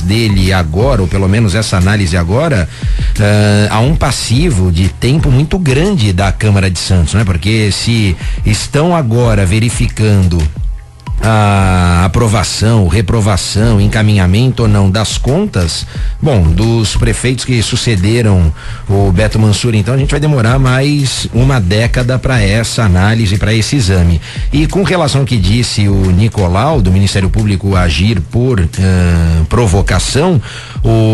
dele agora, ou pelo menos essa análise agora, há um passivo de tempo muito grande da Câmara de Santos, né? Porque se estão agora verificando a aprovação, reprovação, encaminhamento ou não das contas, bom, dos prefeitos que sucederam o Beto Mansur, então a gente vai demorar mais uma década para essa análise, para esse exame. E com relação ao que disse o Nicolau, do Ministério Público agir por provocação,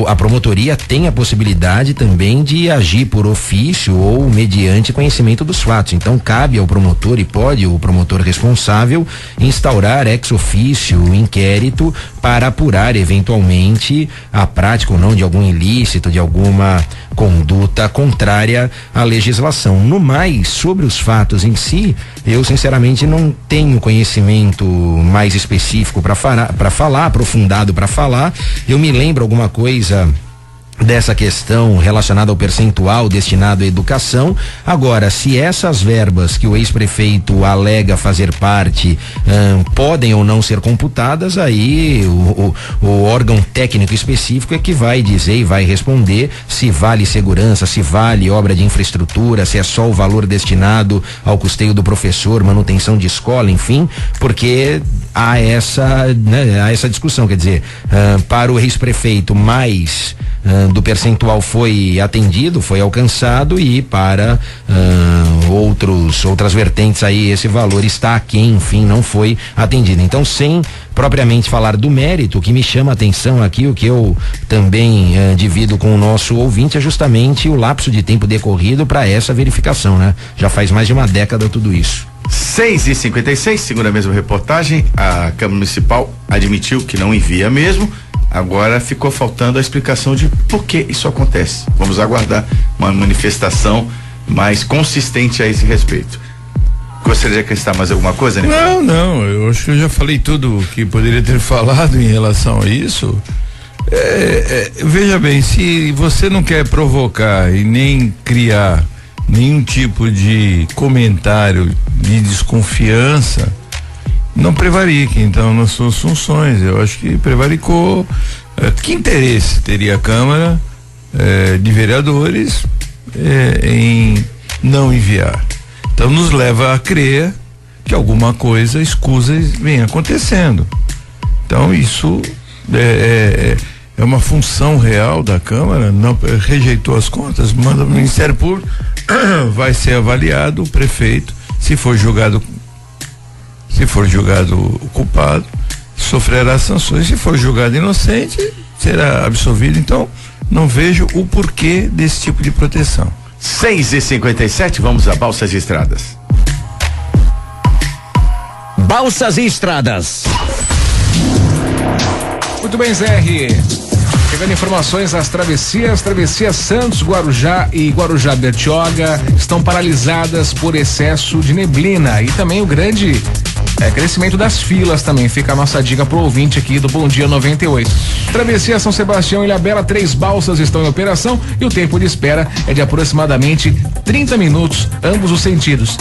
a promotoria tem a possibilidade também de agir por ofício ou mediante conhecimento dos fatos. Então cabe ao promotor e pode o promotor responsável instaurar ex ofício inquérito para apurar eventualmente a prática ou não de algum ilícito, de alguma conduta contrária à legislação. No mais, sobre os fatos em si, eu sinceramente não tenho conhecimento mais específico para falar, aprofundado para falar. Eu me lembro alguma coisa dessa questão relacionada ao percentual destinado à educação. Agora, se essas verbas que o ex-prefeito alega fazer parte podem ou não ser computadas, aí o órgão técnico específico é que vai dizer e vai responder se vale segurança, se vale obra de infraestrutura, se é só o valor destinado ao custeio do professor, manutenção de escola, enfim, porque há essa discussão, quer dizer, para o ex-prefeito mais do percentual foi atendido, foi alcançado, e para outras vertentes aí esse valor está aquém, enfim, não foi atendido. Então, sem propriamente falar do mérito, o que me chama a atenção aqui, o que eu também divido com o nosso ouvinte, é justamente o lapso de tempo decorrido para essa verificação, né? Já faz mais de uma década tudo isso. 6h56, segundo a mesma reportagem, a Câmara Municipal admitiu que não envia mesmo. Agora ficou faltando a explicação de por que isso acontece. Vamos aguardar uma manifestação mais consistente a esse respeito. Gostaria de acrescentar mais alguma coisa, Nicolau? Não, eu acho que eu já falei tudo o que poderia ter falado em relação a isso. Veja bem, se você não quer provocar e nem criar nenhum tipo de comentário de desconfiança, não prevarique, então, nas suas funções. Eu acho que prevaricou. Que interesse teria a Câmara de Vereadores em não enviar? Então nos leva a crer que alguma coisa escusa vem acontecendo. Então isso é uma função real da Câmara. Não rejeitou as contas, manda o Ministério Público, vai ser avaliado o prefeito, se for julgado culpado, sofrerá sanções. Se for julgado inocente, será absolvido. Então, não vejo o porquê desse tipo de proteção. 6h57, vamos a Balsas e Estradas. Balsas e Estradas. Muito bem, Zé R. Chegando informações, as travessias Santos, Guarujá e Guarujá Bertioga estão paralisadas por excesso de neblina, e também o grande crescimento das filas também. Fica a nossa dica pro ouvinte aqui do Bom Dia 98. Travessia São Sebastião e Ilhabela, 3 balsas estão em operação e o tempo de espera é de aproximadamente 30 minutos, ambos os sentidos.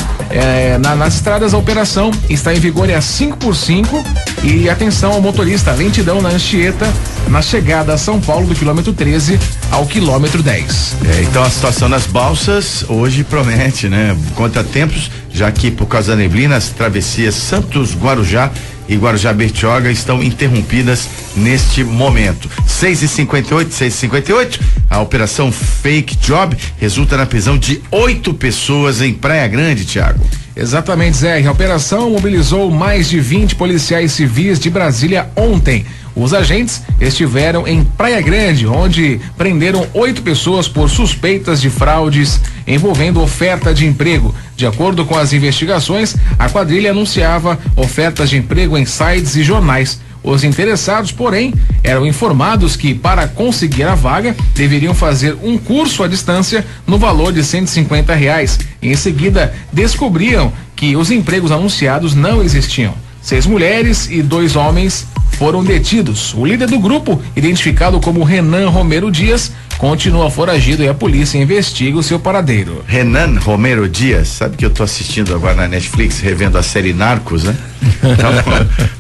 Nas estradas, a operação está em vigor às 5x5, e atenção ao motorista, lentidão na Anchieta, na chegada a São Paulo do quilômetro 13 ao quilômetro 10. Então a situação nas balsas hoje promete, né? Contratempos, já que por causa da neblina as travessias Santos, Guarujá e Guarujá Bertioga estão interrompidas neste momento. 6h58, a operação Fake Job resulta na prisão de 8 pessoas em Praia Grande, Thiago. Exatamente, Zé. A operação mobilizou mais de 20 policiais civis de Brasília ontem. Os agentes estiveram em Praia Grande, onde prenderam 8 pessoas por suspeitas de fraudes envolvendo oferta de emprego. De acordo com as investigações, a quadrilha anunciava ofertas de emprego em sites e jornais. Os interessados, porém, eram informados que, para conseguir a vaga, deveriam fazer um curso à distância no valor de R$150. Em seguida, descobriam que os empregos anunciados não existiam. 6 mulheres e 2 homens foram detidos. O líder do grupo, identificado como Renan Romero Dias, continua foragido e a polícia investiga o seu paradeiro. Renan Romero Dias, sabe que eu tô assistindo agora na Netflix, revendo a série Narcos, né? Então,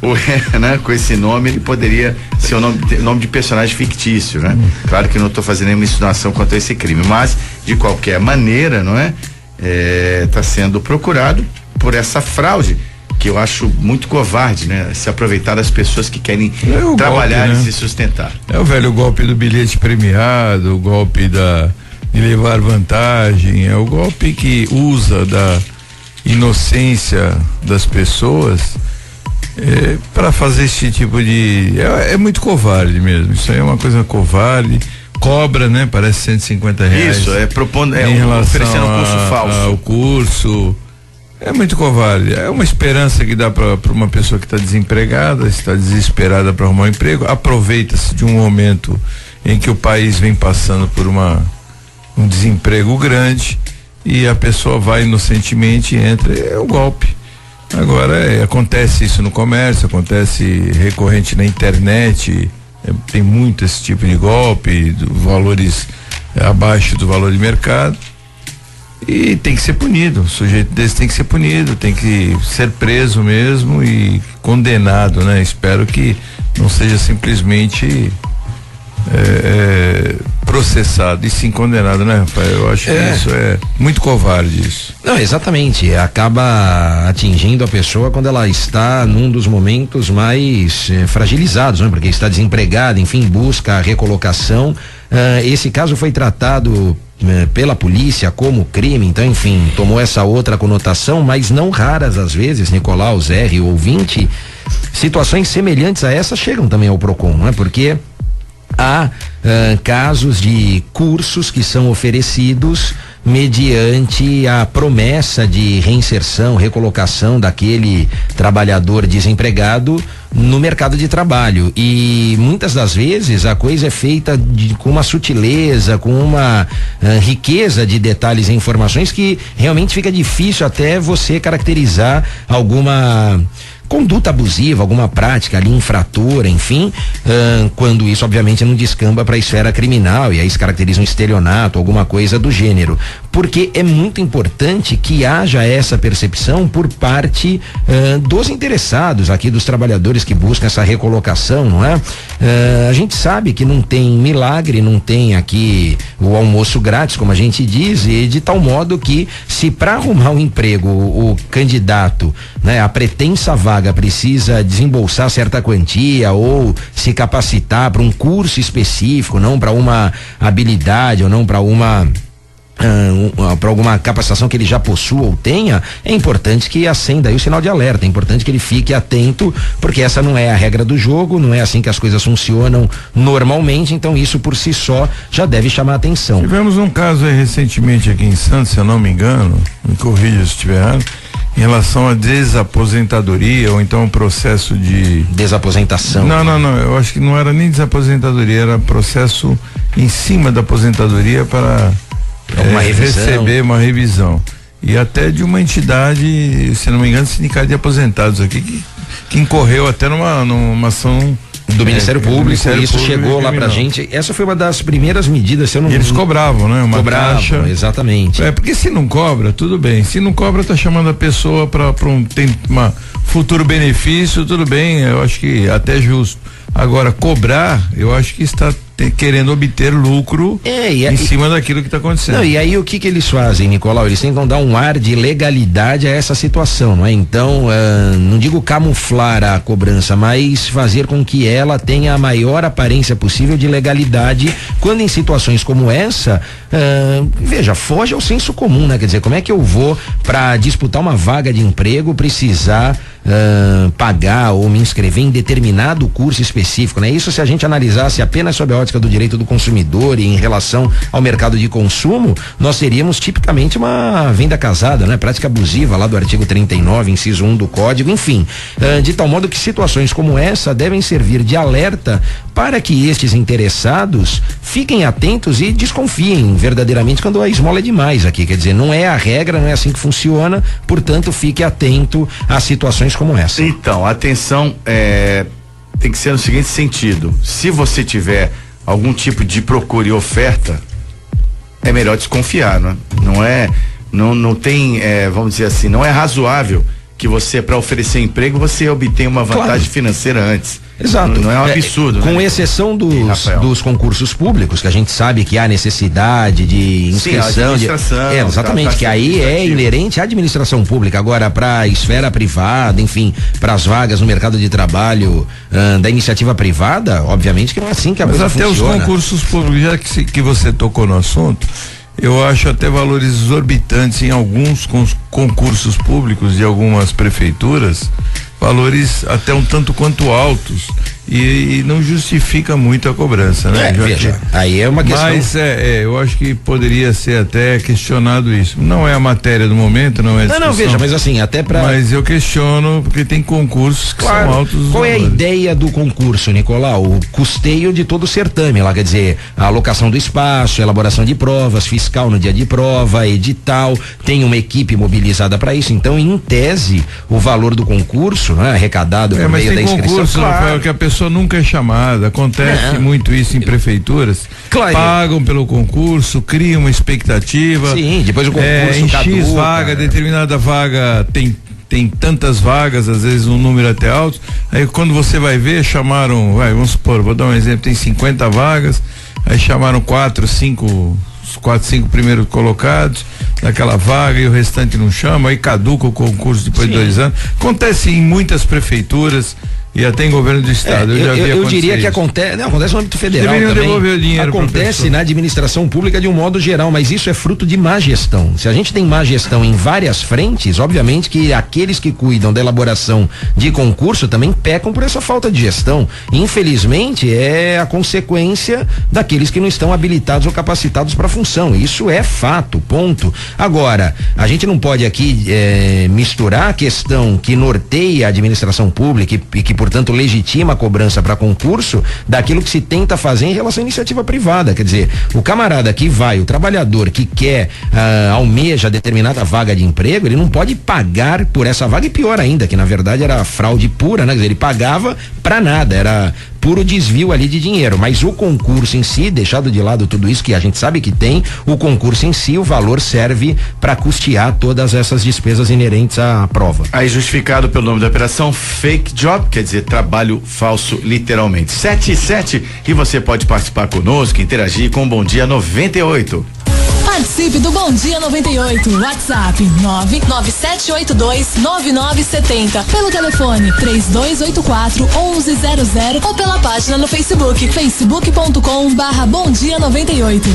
o Renan, com esse nome, ele poderia ser o nome de personagem fictício, né? Claro que eu não tô fazendo nenhuma insinuação quanto a esse crime, mas, de qualquer maneira, não é? Tá sendo procurado por essa fraude, que eu acho muito covarde, né? Se aproveitar das pessoas que querem trabalhar, golpe, né? E se sustentar. É o velho golpe do bilhete premiado, o golpe de levar vantagem, é o golpe que usa da inocência das pessoas para fazer esse tipo de... É muito covarde mesmo, isso aí é uma coisa covarde. Cobra, né? Parece R$150. Isso, propondo, oferecendo um curso falso. O curso... É muito covarde. É uma esperança que dá para uma pessoa que está desempregada, está desesperada para arrumar um emprego, aproveita-se de um momento em que o país vem passando por um desemprego grande e a pessoa vai inocentemente e entra. É o golpe. Agora acontece isso no comércio, acontece recorrente na internet, tem muito esse tipo de golpe, valores abaixo do valor de mercado. E tem que ser punido, o sujeito desse tem que ser punido, tem que ser preso mesmo e condenado, né? Espero que não seja simplesmente processado e sim condenado, né, Rafael? Eu acho que isso é muito covarde isso. Não, exatamente, acaba atingindo a pessoa quando ela está num dos momentos mais fragilizados, né? Porque está desempregada, enfim, busca a recolocação. Esse caso foi tratado pela polícia como crime, então, enfim, tomou essa outra conotação, mas não raras às vezes, Nicolau, Zé e ouvinte, situações semelhantes a essa chegam também ao PROCON, não é? Porque há casos de cursos que são oferecidos mediante a promessa de reinserção, recolocação daquele trabalhador desempregado no mercado de trabalho, e muitas das vezes a coisa é feita com uma sutileza, com uma riqueza de detalhes e informações que realmente fica difícil até você caracterizar alguma conduta abusiva, alguma prática ali infratora, enfim, quando isso obviamente não descamba para a esfera criminal e aí se caracteriza um estelionato, alguma coisa do gênero, porque é muito importante que haja essa percepção por parte dos interessados aqui, dos trabalhadores que buscam essa recolocação, não é? A gente sabe que não tem milagre, não tem aqui o almoço grátis, como a gente diz, e de tal modo que se para arrumar um emprego o candidato, né, a pretensa vaga precisa desembolsar certa quantia ou se capacitar para um curso específico, não para uma habilidade ou não para para alguma capacitação que ele já possua ou tenha, é importante que acenda aí o sinal de alerta, é importante que ele fique atento, porque essa não é a regra do jogo, não é assim que as coisas funcionam normalmente, então isso por si só já deve chamar a atenção. Tivemos um caso aí recentemente aqui em Santos, se eu não me engano, me corrija se estiver errado, em relação à desaposentadoria ou então o processo de desaposentação. Não, eu acho que não era nem desaposentadoria, era processo em cima da aposentadoria para receber uma revisão, e até de uma entidade, se não me engano, sindicato de aposentados aqui que incorreu até numa ação do Ministério Público, isso chegou lá pra gente. Essa foi uma das primeiras medidas, se eu não... E eles cobravam, né? Uma taxa. Exatamente. Porque se não cobra, tudo bem. Se não cobra, tá chamando a pessoa para um futuro benefício, tudo bem, eu acho que até justo. Agora, cobrar, eu acho que está querendo obter lucro em cima daquilo que está acontecendo. Não, e aí o que eles fazem, Nicolau? Eles tentam dar um ar de legalidade a essa situação, não é? Então, não digo camuflar a cobrança, mas fazer com que ela tenha a maior aparência possível de legalidade, quando em situações como essa, veja, foge ao senso comum, né? Quer dizer, como é que eu vou para disputar uma vaga de emprego precisar pagar ou me inscrever em determinado curso específico, né? Isso se a gente analisasse apenas sob a ótica do direito do consumidor e em relação ao mercado de consumo, nós teríamos tipicamente uma venda casada, né? Prática abusiva lá do artigo 39, inciso 1 do Código, enfim, de tal modo que situações como essa devem servir de alerta para que estes interessados fiquem atentos e desconfiem verdadeiramente quando a esmola é demais aqui. Quer dizer, não é a regra, não é assim que funciona, portanto, fique atento a situações como essa. Então, atenção, tem que ser no seguinte sentido: se você tiver algum tipo de procura e oferta, é melhor desconfiar, não tem, vamos dizer assim, não é razoável que você, para oferecer emprego, você obtenha uma vantagem financeira antes. Exato. Não é um absurdo. Com exceção dos concursos públicos, que a gente sabe que há necessidade de inscrição. Exatamente, que aí é inerente à administração pública. Agora, para a esfera privada, enfim, para as vagas no mercado de trabalho da iniciativa privada, obviamente que não é assim que a coisa funciona. Mas até os concursos públicos, já que você tocou no assunto, eu acho até valores exorbitantes em alguns concursos públicos de algumas prefeituras, valores até um tanto quanto altos, e não justifica muito a cobrança, né? Veja, aí é uma questão. Mas eu acho que poderia ser até questionado isso. Não é a matéria do momento, não é discussão. Não, veja, mas assim, até para. Mas eu questiono porque tem concursos que são altos. Qual é a ideia do concurso, Nicolau? O custeio de todo o certame lá, quer dizer, a alocação do espaço, elaboração de provas, fiscal no dia de prova, edital, tem uma equipe mobilizada para isso. Então, em tese, o valor do concurso, né, arrecadado por meio da inscrição. Concurso, Rafael, que a pessoa nunca é chamada. Acontece muito isso em prefeituras. Claro. Pagam pelo concurso, criam uma expectativa. Sim, depois o concurso em X vaga, determinada vaga tem tantas vagas, às vezes um número até alto. Aí quando você vai ver, vamos supor, vou dar um exemplo, tem 50 vagas, aí chamaram 4, 5 primeiros colocados daquela vaga e o restante não chama, aí caduca o concurso depois de 2 anos. Acontece em muitas prefeituras e até em governo do estado. Eu diria que acontece no âmbito federal deveriam também. Devolver o dinheiro. Acontece na administração pública de um modo geral, mas isso é fruto de má gestão. Se a gente tem má gestão em várias frentes, obviamente que aqueles que cuidam da elaboração de concurso também pecam por essa falta de gestão. Infelizmente, é a consequência daqueles que não estão habilitados ou capacitados para a função. Isso é fato, ponto. Agora, a gente não pode aqui misturar a questão que norteia a administração pública e que portanto legitima a cobrança para concurso daquilo que se tenta fazer em relação à iniciativa privada. Quer dizer, o camarada que vai, o trabalhador que quer, almeja determinada vaga de emprego, ele não pode pagar por essa vaga, e pior ainda, que na verdade era fraude pura, né? Quer dizer, ele pagava para nada, era puro desvio ali de dinheiro, mas o concurso em si, deixado de lado tudo isso que a gente sabe que tem, o concurso em si, o valor serve para custear todas essas despesas inerentes à prova. Aí justificado pelo nome da operação, fake job, quer dizer, trabalho falso, literalmente. 7 e você pode participar conosco, interagir com o Bom Dia 98. Participe do Bom Dia 98. WhatsApp 997829970. Pelo telefone 3284-1100 ou pela página no Facebook, facebook.com/Bom Dia 98.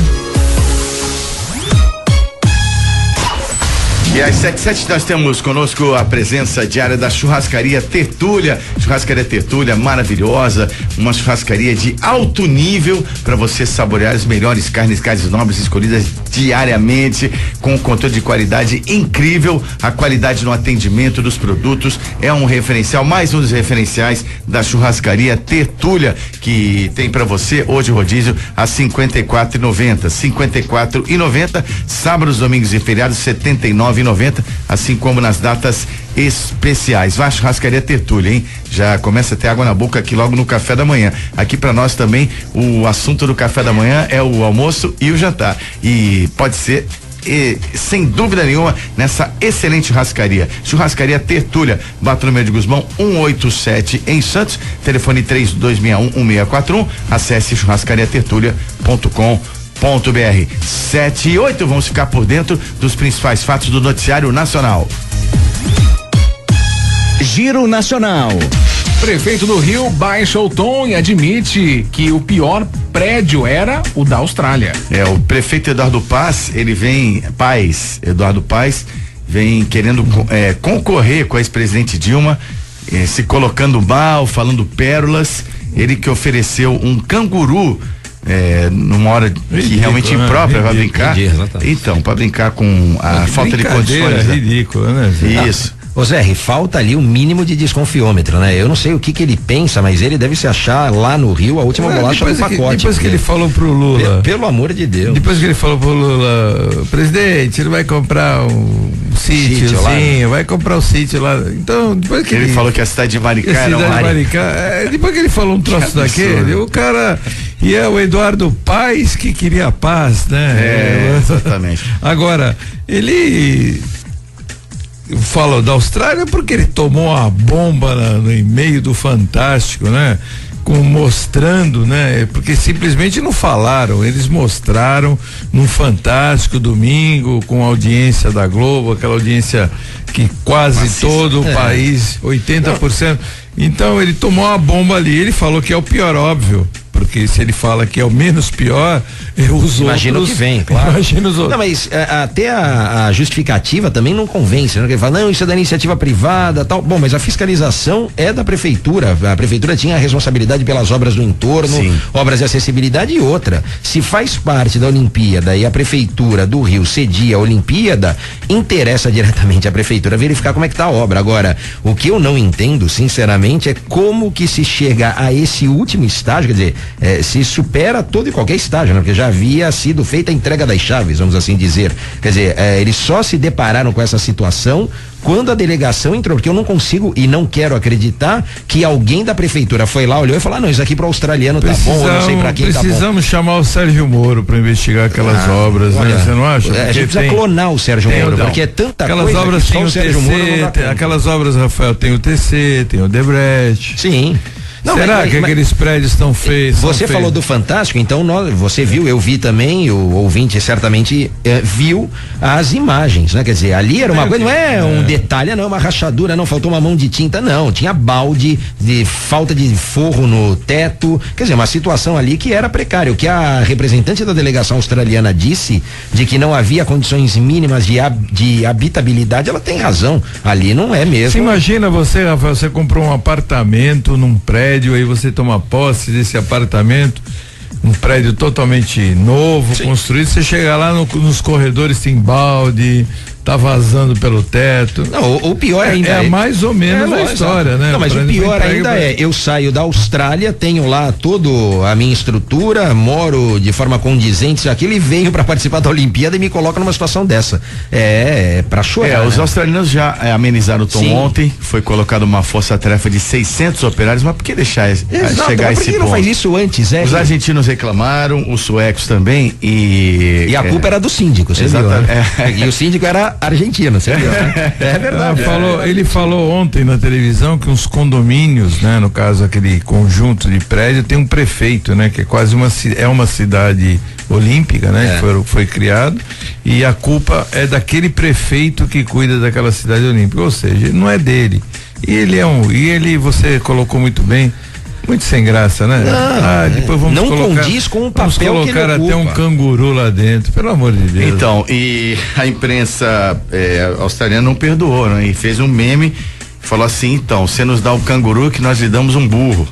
E às 7h07 nós temos conosco a presença diária da Churrascaria Tertúlia. Churrascaria Tertúlia maravilhosa, uma churrascaria de alto nível para você saborear as melhores carnes nobres escolhidas diariamente, com um controle de qualidade incrível. A qualidade no atendimento dos produtos é um referencial, mais um dos referenciais da Churrascaria Tertúlia, que tem para você hoje rodízio a R$54,90. R$54,90, sábados, domingos e feriados R$79,90, assim como nas datas especiais. Vá à Churrascaria Tertúlia, hein? Já começa a ter água na boca aqui logo no café da manhã. Aqui para nós também o assunto do café da manhã é o almoço e o jantar, e pode ser sem dúvida nenhuma nessa excelente churrascaria. Churrascaria Tertúlia, Bartolomeu de Guzmão 187 em Santos, telefone 3261-1641, acesse churrascariatertulia.com.br. 7 e 8, vamos ficar por dentro dos principais fatos do noticiário nacional. Giro Nacional. Prefeito do Rio baixa o tom e admite que o pior prédio era o da Austrália. O prefeito Eduardo Paes vem querendo concorrer com a ex-presidente Dilma, se colocando mal, falando pérolas. Ele que ofereceu um canguru numa hora que realmente imprópria para brincar. Então, para brincar com a falta de condições. Ridícula, né? Isso. Ô Zé, falta ali o mínimo de desconfiômetro, né? Eu não sei o que ele pensa, mas ele deve se achar lá no Rio a última bolacha do pacote. Depois que ele falou pro Lula. Pelo amor de Deus. Depois que ele falou pro Lula, presidente, ele vai comprar um sítiozinho, vai comprar um sítio lá. Então, depois que ele falou que a cidade de Maricá era depois que ele falou um troço daquele, o cara. E é o Eduardo Paes que queria paz, né? Exatamente. Agora, ele falou da Austrália porque ele tomou uma bomba no e-mail do Fantástico, né? Mostrando, né? Porque simplesmente não falaram, eles mostraram no Fantástico domingo, com a audiência da Globo, aquela audiência que quase todo o país, 80%. Então ele tomou uma bomba ali, ele falou que é o pior, óbvio. Porque se ele fala que é o menos pior, os imagina outros. O que vem, claro. Imagina os outros. Não, mas até a justificativa também não convence, né? Ele fala, não, isso é da iniciativa privada, tal. Bom, mas a fiscalização é da prefeitura. A prefeitura tinha a responsabilidade pelas obras do entorno, sim, obras de acessibilidade e outra. Se faz parte da Olimpíada e a prefeitura do Rio cedia a Olimpíada, interessa diretamente a prefeitura verificar como é que tá a obra. Agora, o que eu não entendo, sinceramente, é como que se chega a esse último estágio, quer dizer, se supera todo e qualquer estágio, né? Porque já havia sido feita a entrega das chaves, vamos assim dizer. Quer dizer, eles só se depararam com essa situação quando a delegação entrou, porque eu não consigo e não quero acreditar que alguém da prefeitura foi lá, olhou e falou, não, isso aqui pro australiano tá bom, eu não sei pra quem tá bom. Precisamos chamar o Sérgio Moro para investigar aquelas obras, olha, né? Você não acha? A gente precisa clonar o Sérgio Moro, porque é tanta aquelas coisa obras que só o Sérgio Moro não dá. Aquelas obras, Rafael, tem o TC, tem o Debrecht. Sim. Não, será que aqueles prédios estão feios? Você falou do Fantástico, então você viu, eu vi também, o ouvinte certamente viu as imagens, né? Quer dizer, ali era uma coisa, não é um detalhe, não é uma rachadura, não faltou uma mão de tinta, não, tinha balde, de falta de forro no teto, quer dizer, uma situação ali que era precária. O que a representante da delegação australiana disse, de que não havia condições mínimas de habitabilidade, ela tem razão, ali não é mesmo. Você imagina você, Rafael, você comprou um apartamento num prédio, aí você toma posse desse apartamento, um prédio totalmente novo, sim, construído, você chega lá nos corredores tem balde, tá vazando pelo teto. Não, o pior ainda é mais ou menos a história, né? Não, mas o pior ainda eu saio da Austrália, tenho lá toda a minha estrutura, moro de forma condizente, isso aquilo, e venho para participar da Olimpíada e me coloca numa situação dessa. É pra chorar. Os australianos já amenizaram o tom, sim, ontem, foi colocada uma força-tarefa de 600 operários, mas por que deixar chegar a esse ponto? Por que não faz isso antes, Os argentinos reclamaram, os suecos também, e a culpa era do síndico, você viu, né? E o síndico era argentino, você viu, né? É verdade. Ele falou ontem na televisão que uns condomínios, né, no caso aquele conjunto de prédio, tem um prefeito, né, que é quase uma cidade olímpica, né, que foi criado, e a culpa é daquele prefeito que cuida daquela cidade olímpica, ou seja, não é dele. E ele você colocou muito bem, muito sem graça, né? Depois vamos não colocar, condiz com o papel que ele ocupa. Vamos colocar até um canguru lá dentro, pelo amor de Deus. Então, e a imprensa australiana não perdoou, né? E fez um meme, falou assim, então, você nos dá o canguru que nós lhe damos um burro.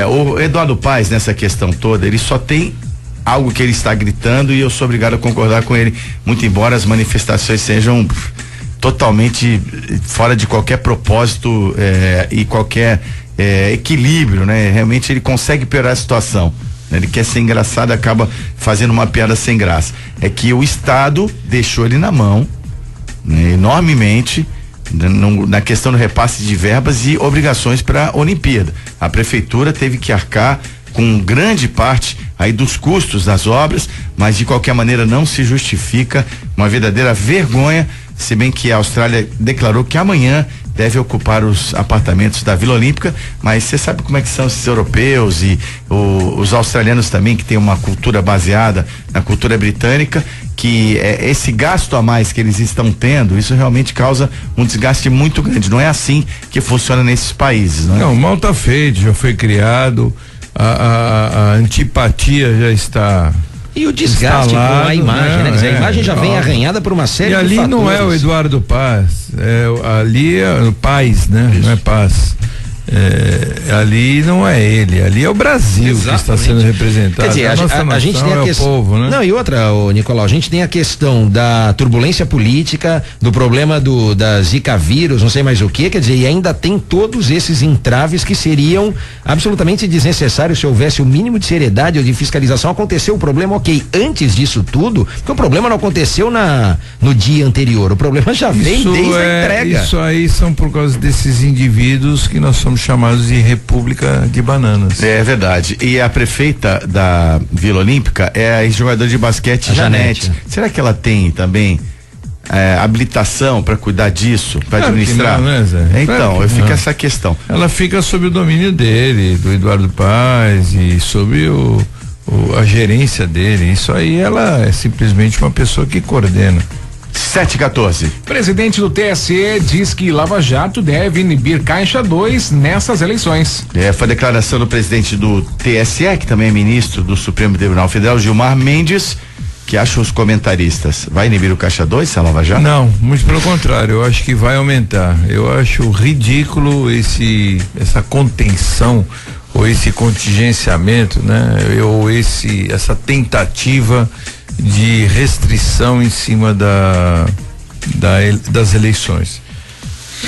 O Eduardo Paes, nessa questão toda, ele só tem algo que ele está gritando e eu sou obrigado a concordar com ele, muito embora as manifestações sejam totalmente fora de qualquer propósito e qualquer equilíbrio, né? Realmente ele consegue piorar a situação, né? Ele quer ser engraçado, acaba fazendo uma piada sem graça. É que o Estado deixou ele na mão, né, enormemente, na questão do repasse de verbas e obrigações para a Olimpíada. A prefeitura teve que arcar com grande parte aí dos custos das obras, mas de qualquer maneira não se justifica, uma verdadeira vergonha, se bem que a Austrália declarou que amanhã deve ocupar os apartamentos da Vila Olímpica, mas você sabe como é que são esses europeus e os australianos também, que tem uma cultura baseada na cultura britânica, que esse gasto a mais que eles estão tendo, isso realmente causa um desgaste muito grande. Não é assim que funciona nesses países, né? Não, mal tá feito, já foi criado, a antipatia já está. E o desgaste com a imagem, né? A imagem já vem arranhada por uma série de fatores. E ali não é o Eduardo Paes, ali é o Paes, né? Isso. Não é Paz. Ali não é ele, ali é o Brasil. Exatamente. Que está sendo representado. Quer dizer, a gente tem a questão, povo, né? Não, e outra, Nicolau, a gente tem a questão da turbulência política, do problema da Zika vírus, não sei mais o que, quer dizer, e ainda tem todos esses entraves que seriam absolutamente desnecessários se houvesse o mínimo de seriedade ou de fiscalização. Aconteceu o problema, ok, antes disso tudo, porque o problema não aconteceu no dia anterior, o problema já vem desde a entrega. Isso aí são por causa desses indivíduos que nós somos chamados de República de Bananas. É verdade. E a prefeita da Vila Olímpica é a jogadora de basquete Janete. Será que ela tem também habilitação para cuidar disso, para administrar? Não, né, Zé? Então, fica essa questão. Ela fica sob o domínio dele, do Eduardo Paes, e sob a gerência dele. Isso aí, ela é simplesmente uma pessoa que coordena. 7:14. Presidente do TSE diz que Lava Jato deve inibir Caixa 2 nessas eleições. Foi a declaração do presidente do TSE, que também é ministro do Supremo Tribunal Federal, Gilmar Mendes, que acha os comentaristas. Vai inibir o Caixa 2, se a Lava Jato? Não, muito pelo contrário, eu acho que vai aumentar. Eu acho ridículo essa contenção ou esse contingenciamento, né? Ou essa tentativa de restrição em cima das eleições.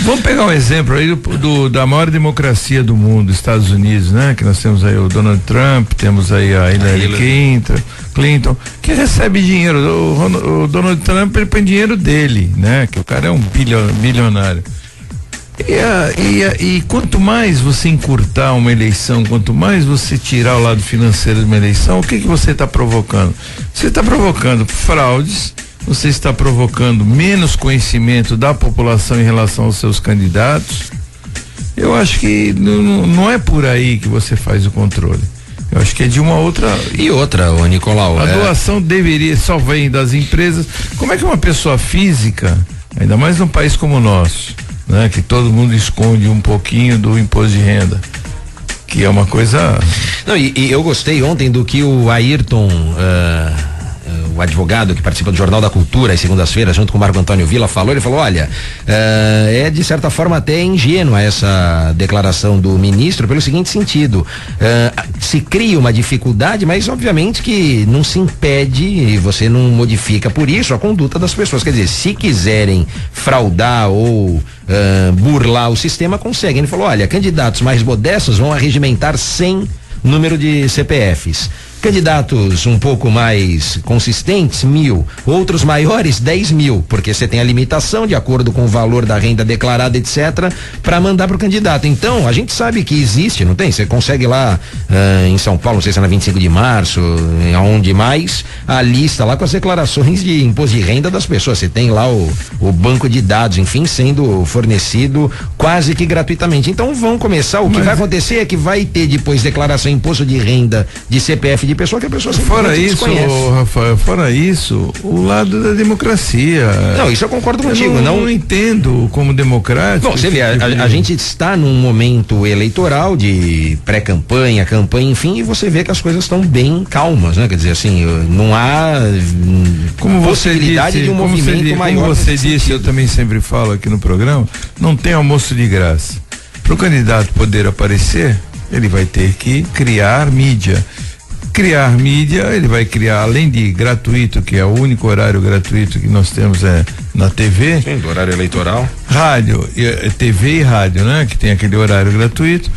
Vamos pegar um exemplo aí da maior democracia do mundo, Estados Unidos, né? Que nós temos aí o Donald Trump, temos aí a Hillary Clinton, que recebe dinheiro. O Donald Trump, ele põe dinheiro dele, né? Que o cara é um bilionário. E quanto mais você encurtar uma eleição, quanto mais você tirar o lado financeiro de uma eleição, o que você está provocando? Você está provocando fraudes, você está provocando menos conhecimento da população em relação aos seus candidatos. Eu acho que não é por aí que você faz o controle. Eu acho que é de uma outra. E outra, ô Nicolau. A doação só vem das empresas. Como é que uma pessoa física, ainda mais num país como o nosso, né, que todo mundo esconde um pouquinho do imposto de renda, que é uma coisa. Não, e eu gostei ontem do que o Ayrton, o advogado que participa do Jornal da Cultura às segundas-feiras, junto com o Marco Antônio Villa, falou. Ele falou: olha, é de certa forma até ingênua essa declaração do ministro, pelo seguinte sentido: se cria uma dificuldade, mas obviamente que não se impede e você não modifica por isso a conduta das pessoas. Quer dizer, se quiserem fraudar ou burlar o sistema, conseguem. Ele falou: olha, candidatos mais modestos vão arregimentar 100 número de CPFs. Candidatos um pouco mais consistentes, 1.000. Outros maiores, 10.000, porque você tem a limitação de acordo com o valor da renda declarada, etc., para mandar pro candidato. Então, a gente sabe que existe, não tem? Você consegue lá em São Paulo, não sei se é na 25 de março, aonde mais, a lista lá com as declarações de imposto de renda das pessoas. Você tem lá o banco de dados, enfim, sendo fornecido quase que gratuitamente. Então, vão começar, que vai acontecer é que vai ter depois declaração de imposto de renda, de CPF de pessoa que a pessoa fora isso, Rafael, fora isso, o lado da democracia. Não, isso eu concordo contigo. Eu não entendo como democrático. Bom, você vê, a gente está num momento eleitoral de pré-campanha, campanha, enfim, e você vê que as coisas estão bem calmas, né? Quer dizer, assim, não há possibilidade de um movimento maior. Como você disse, eu também sempre falo aqui no programa, não tem almoço de graça. Para o candidato poder aparecer, ele vai ter que criar mídia. Ele vai criar, além de gratuito, que é o único horário gratuito que nós temos na TV. Sim, do horário eleitoral. Rádio, TV e rádio, né? Que tem aquele horário gratuito.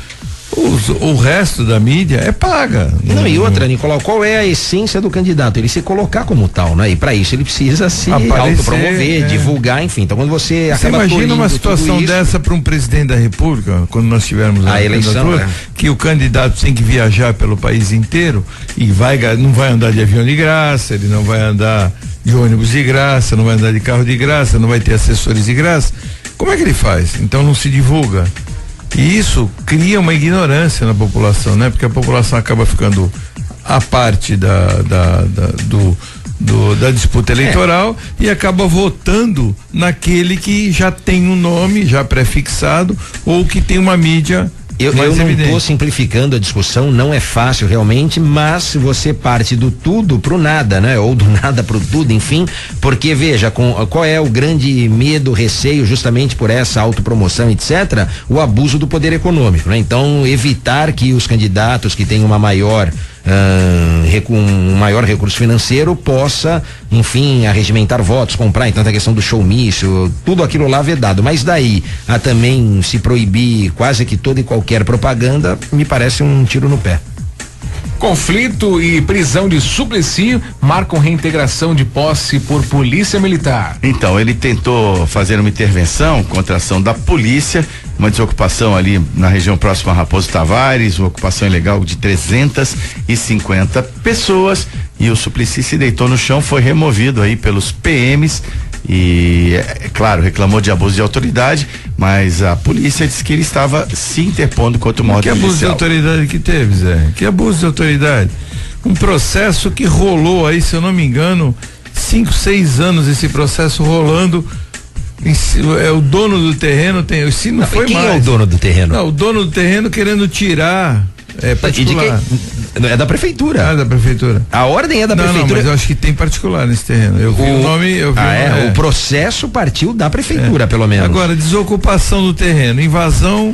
O resto da mídia é paga. Não, e outra, Nicolau, qual é a essência do candidato? Ele se colocar como tal, né? E para isso ele precisa se autopromover, divulgar, enfim. Então quando você acaba imagina uma situação dessa para um presidente da República, quando nós tivermos a eleição, que o candidato tem que viajar pelo país inteiro e não vai andar de avião de graça, ele não vai andar de ônibus de graça, não vai andar de carro de graça, não vai ter assessores de graça. Como é que ele faz? Então não se divulga. E isso cria uma ignorância na população, né? Porque a população acaba ficando à parte da disputa eleitoral e acaba votando naquele que já tem um nome já pré-fixado ou que tem uma mídia Eu não estou simplificando a discussão, não é fácil realmente, mas você parte do tudo pro nada, né? Ou do nada pro tudo, enfim, porque veja, qual é o grande medo, receio, justamente por essa autopromoção, etc., o abuso do poder econômico, né? Então, evitar que os candidatos que têm um maior recurso financeiro possa, enfim, arregimentar votos, comprar, então a questão do showmício, tudo aquilo lá vedado, mas daí a também se proibir quase que toda e qualquer propaganda, me parece um tiro no pé. Conflito e prisão de Suplicy marcam reintegração de posse por polícia militar. Então, ele tentou fazer uma intervenção contra a ação da polícia, uma desocupação ali na região próxima a Raposo Tavares, uma ocupação ilegal de 350 pessoas, e o Suplicy se deitou no chão, foi removido aí pelos PMs e, é claro, reclamou de abuso de autoridade, mas a polícia disse que ele estava se interpondo contra o modo policial. Que abuso de autoridade que teve, Zé? Que abuso de autoridade? Um processo que rolou aí, se eu não me engano, 5, 6 anos esse processo rolando. É o dono do terreno, se não foi quem mais. Quem é o dono do terreno? Não, o dono do terreno querendo tirar. Particular. É da prefeitura. Da prefeitura. A ordem é da prefeitura. Não, mas eu acho que tem particular nesse terreno. Eu vi o nome. O processo partiu da prefeitura, pelo menos. Agora, desocupação do terreno, invasão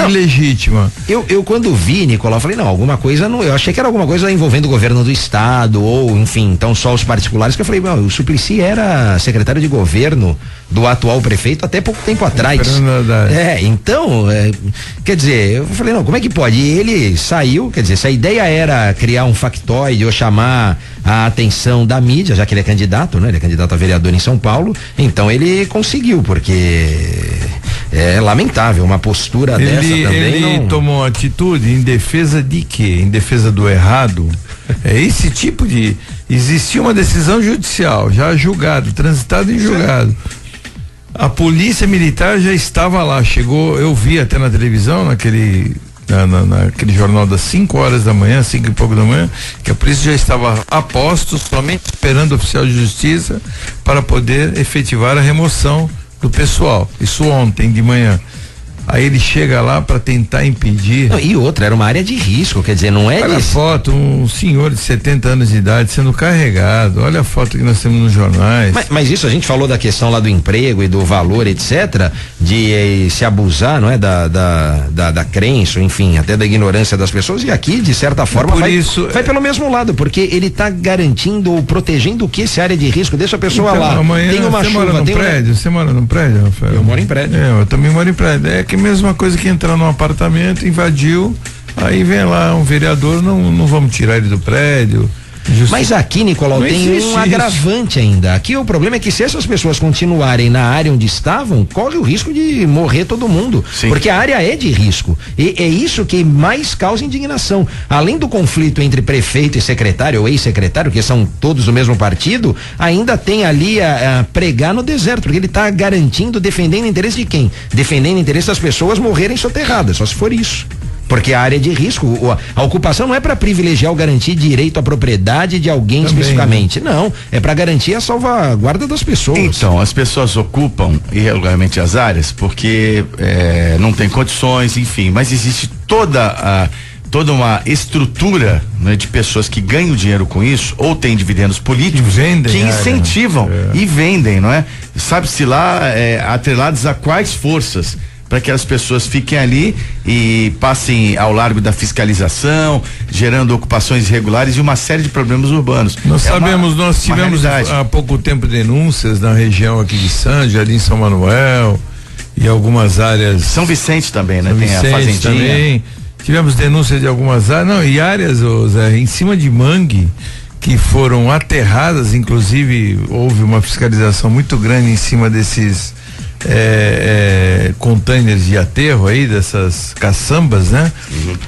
ilegítima. Eu quando vi, Nicolau, falei, não, alguma coisa, eu achei que era alguma coisa envolvendo o governo do estado, ou enfim, então só os particulares, que eu falei, o Suplicy era secretário de governo do atual prefeito até pouco tempo atrás. Então, quer dizer, eu falei, não, como é que pode? E ele saiu, quer dizer, se a ideia era criar um factoide ou chamar a atenção da mídia, já que ele é candidato, né? Ele é candidato a vereador em São Paulo, então ele conseguiu, porque é lamentável uma postura dessa também. Ele tomou atitude em defesa de quê? Em defesa do errado? É esse tipo de... Existia uma decisão judicial, já julgado, transitado em julgado. A polícia militar já estava lá, chegou, eu vi até na televisão, naquele jornal das 5 horas da manhã, 5 e pouco da manhã, que a polícia já estava a postos, somente esperando o oficial de justiça para poder efetivar a remoção do pessoal. Isso ontem de manhã. Aí ele chega lá para tentar impedir. Não, e outra, era uma área de risco, quer dizer, não é. Olha a foto, um senhor de 70 anos de idade sendo carregado. Olha a foto que nós temos nos jornais. Mas isso, a gente falou da questão lá do emprego e do valor, etc., de se abusar, não é? Da crença, enfim, até da ignorância das pessoas. E aqui, de certa forma, vai pelo mesmo lado, porque ele está garantindo ou protegendo o que essa área de risco. Deixa a pessoa lá. Amanhã, tem uma chuva, mora no prédio? Você mora no prédio, Rafael? Eu moro em prédio. Eu também moro em prédio. É que mesma coisa que entrar num apartamento, invadiu, aí vem lá um vereador, não vamos tirar ele do prédio. Mas aqui, Nicolau, tem um agravante ainda. Aqui o problema é que se essas pessoas continuarem na área onde estavam, corre o risco de morrer todo mundo. Sim. Porque a área é de risco. E é isso que mais causa indignação. Além do conflito entre prefeito e secretário, ou ex-secretário, que são todos do mesmo partido, ainda tem ali a pregar no deserto, porque ele está garantindo, defendendo o interesse de quem? Defendendo o interesse das pessoas morrerem soterradas, só se for isso. Porque a área de risco, a ocupação não é para privilegiar ou garantir direito à propriedade de alguém também, especificamente. Né? Não, é para garantir a salvaguarda das pessoas. Então, as pessoas ocupam irregularmente as áreas porque não tem condições, enfim, mas existe toda uma estrutura, né, de pessoas que ganham dinheiro com isso ou têm dividendos políticos que incentivam e vendem, não é? Sabe-se lá atrelados a quais forças para que as pessoas fiquem ali e passem ao largo da fiscalização, gerando ocupações irregulares e uma série de problemas urbanos. Nós tivemos há pouco tempo denúncias na região aqui de Santos, Jardim São Manuel e algumas áreas. São Vicente também, né? São Vicente tem a fazendinha. Também. Tivemos denúncias de algumas áreas, e áreas, Zé, em cima de mangue, que foram aterradas, inclusive houve uma fiscalização muito grande em cima desses containers de aterro aí, dessas caçambas, né?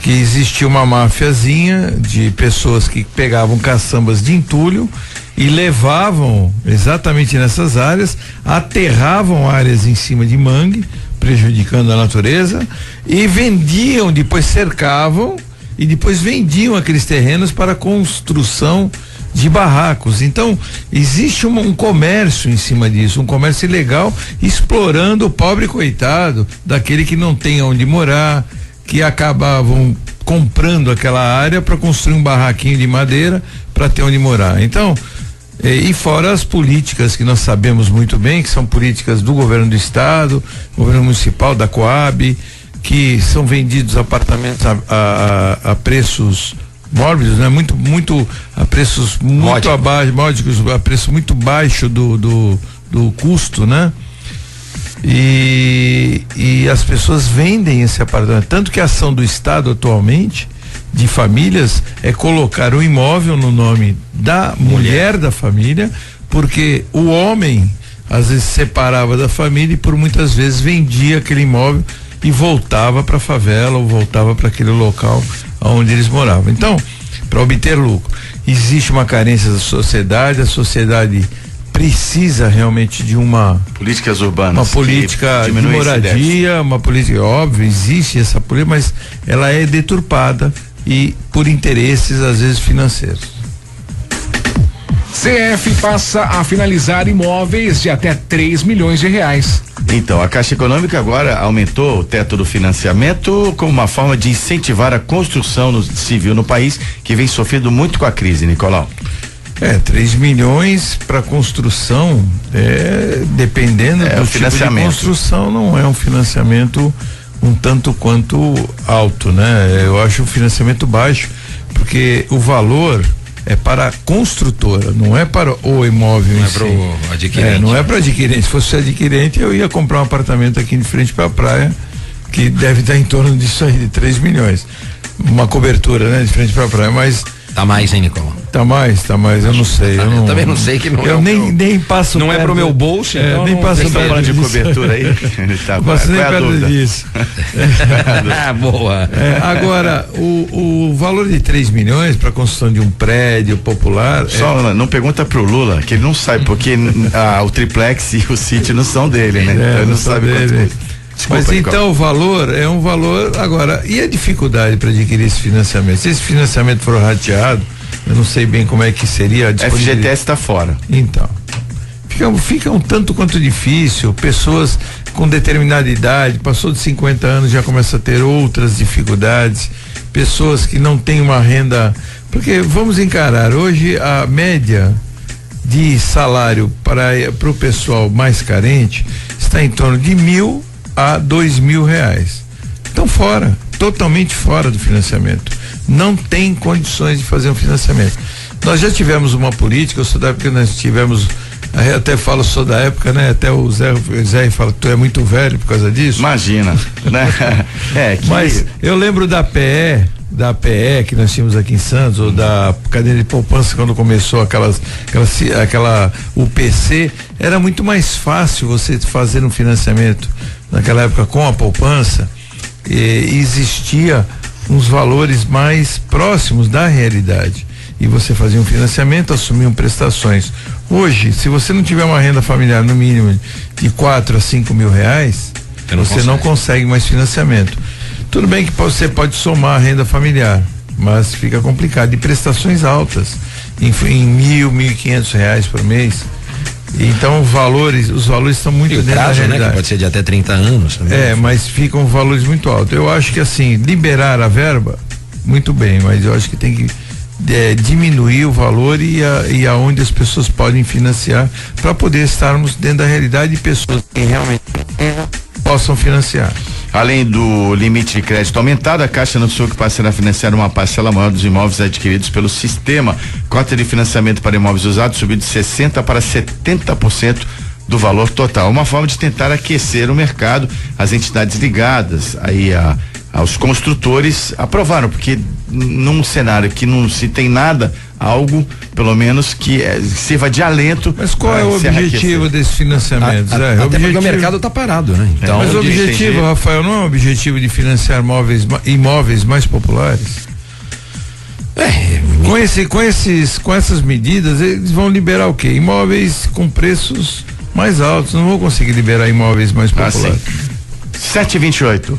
Que existia uma máfiazinha de pessoas que pegavam caçambas de entulho e levavam exatamente nessas áreas, aterravam áreas em cima de mangue, prejudicando a natureza, e vendiam, depois cercavam e depois vendiam aqueles terrenos para construção de barracos. Então, existe um comércio em cima disso, um comércio ilegal, explorando o pobre coitado, daquele que não tem onde morar, que acabavam comprando aquela área para construir um barraquinho de madeira para ter onde morar. Então, e fora as políticas que nós sabemos muito bem, que são políticas do governo do estado, governo municipal, da Coab, que são vendidos apartamentos a preços mórbidos, né? Muito a preços muito abaixo, módicos, a preço muito baixo do custo, né? E as pessoas vendem esse apartamento, tanto que a ação do estado atualmente de famílias é colocar o imóvel no nome da mulher da família, porque o homem às vezes separava da família e por muitas vezes vendia aquele imóvel e voltava para a favela ou voltava para aquele local onde eles moravam. Então, para obter lucro, existe uma carência da sociedade, a sociedade precisa realmente de políticas urbanas, uma política de moradia, uma política, óbvio, existe essa política, mas ela é deturpada e por interesses às vezes financeiros. CF passa a finalizar imóveis de até 3 milhões de reais. Então, a Caixa Econômica agora aumentou o teto do financiamento como uma forma de incentivar a construção civil no país, que vem sofrendo muito com a crise, Nicolau. 3 milhões para construção, dependendo do financiamento. Tipo de construção, não é um financiamento um tanto quanto alto, né? Eu acho o financiamento baixo, porque o valor é para a construtora, não é para o imóvel em si. Não é para o adquirente. Não é para adquirente. Se fosse adquirente, eu ia comprar um apartamento aqui de frente para a praia, que deve estar em torno disso aí, de 3 milhões. Uma cobertura, né? De frente para a praia, mas... Tá mais, hein, Nicolau? Tá mais, eu não sei. Eu também não sei que não. Eu nem passo. Não é pro meu bolso, então nem passo perto de cobertura aí. Tá, não passo nem perto disso. Boa. Agora, o valor de 3 milhões para construção de um prédio popular. Só não pergunta pro Lula, que ele não sabe, porque o triplex e o sítio não são dele, né? Ele não sabe quanto. Desculpa, mas então o valor é um valor. Agora, e a dificuldade para adquirir esse financiamento? Se esse financiamento for rateado, eu não sei bem como é que seria a disponibilidade. FGTS está fora. Então, fica um tanto quanto difícil. Pessoas com determinada idade, passou de 50 anos, já começa a ter outras dificuldades. Pessoas que não têm uma renda, porque vamos encarar, hoje a média de salário para o pessoal mais carente está em torno de 1.000 a 2.000 reais. Então totalmente fora do financiamento. Não tem condições de fazer um financiamento. Nós já tivemos uma política, eu sou da época que nós tivemos, até falo, sou da época, né? Até o Zé fala que tu é muito velho por causa disso. Imagina, né? Mas eu lembro da PE que nós tínhamos aqui em Santos, ou da cadeia de poupança, quando começou aquela UPC, era muito mais fácil você fazer um financiamento naquela época com a poupança, existia uns valores mais próximos da realidade e você fazia um financiamento, assumiam prestações. Hoje, se você não tiver uma renda familiar no mínimo de 4 a 5 mil reais, você não consegue mais financiamento. Tudo bem que você pode somar a renda familiar, mas fica complicado. E prestações altas, em 1.000, 1.500 reais por mês. Então os valores estão muito dentro da realidade. Né? Que pode ser de até 30 anos também. Mas ficam valores muito altos. Eu acho que assim, liberar a verba, muito bem, mas eu acho que tem que diminuir o valor e aonde as pessoas podem financiar para poder estarmos dentro da realidade de pessoas que realmente possam financiar. Além do limite de crédito aumentado, a Caixa anunciou que passará a financiar uma parcela maior dos imóveis adquiridos pelo sistema. Cota de financiamento para imóveis usados subiu de 60% para 70% do valor total. Uma forma de tentar aquecer o mercado. As entidades ligadas aí aos construtores aprovaram, porque num cenário que não se tem nada, algo pelo menos que sirva de alento. Mas qual é o objetivo desse financiamento? Até porque o mercado está parado, né? Então, mas o objetivo, Rafael, não é o objetivo de financiar imóveis mais populares? Com essas medidas, eles vão liberar o quê? Imóveis com preços mais altos. Não vão conseguir liberar imóveis mais populares. 7h28.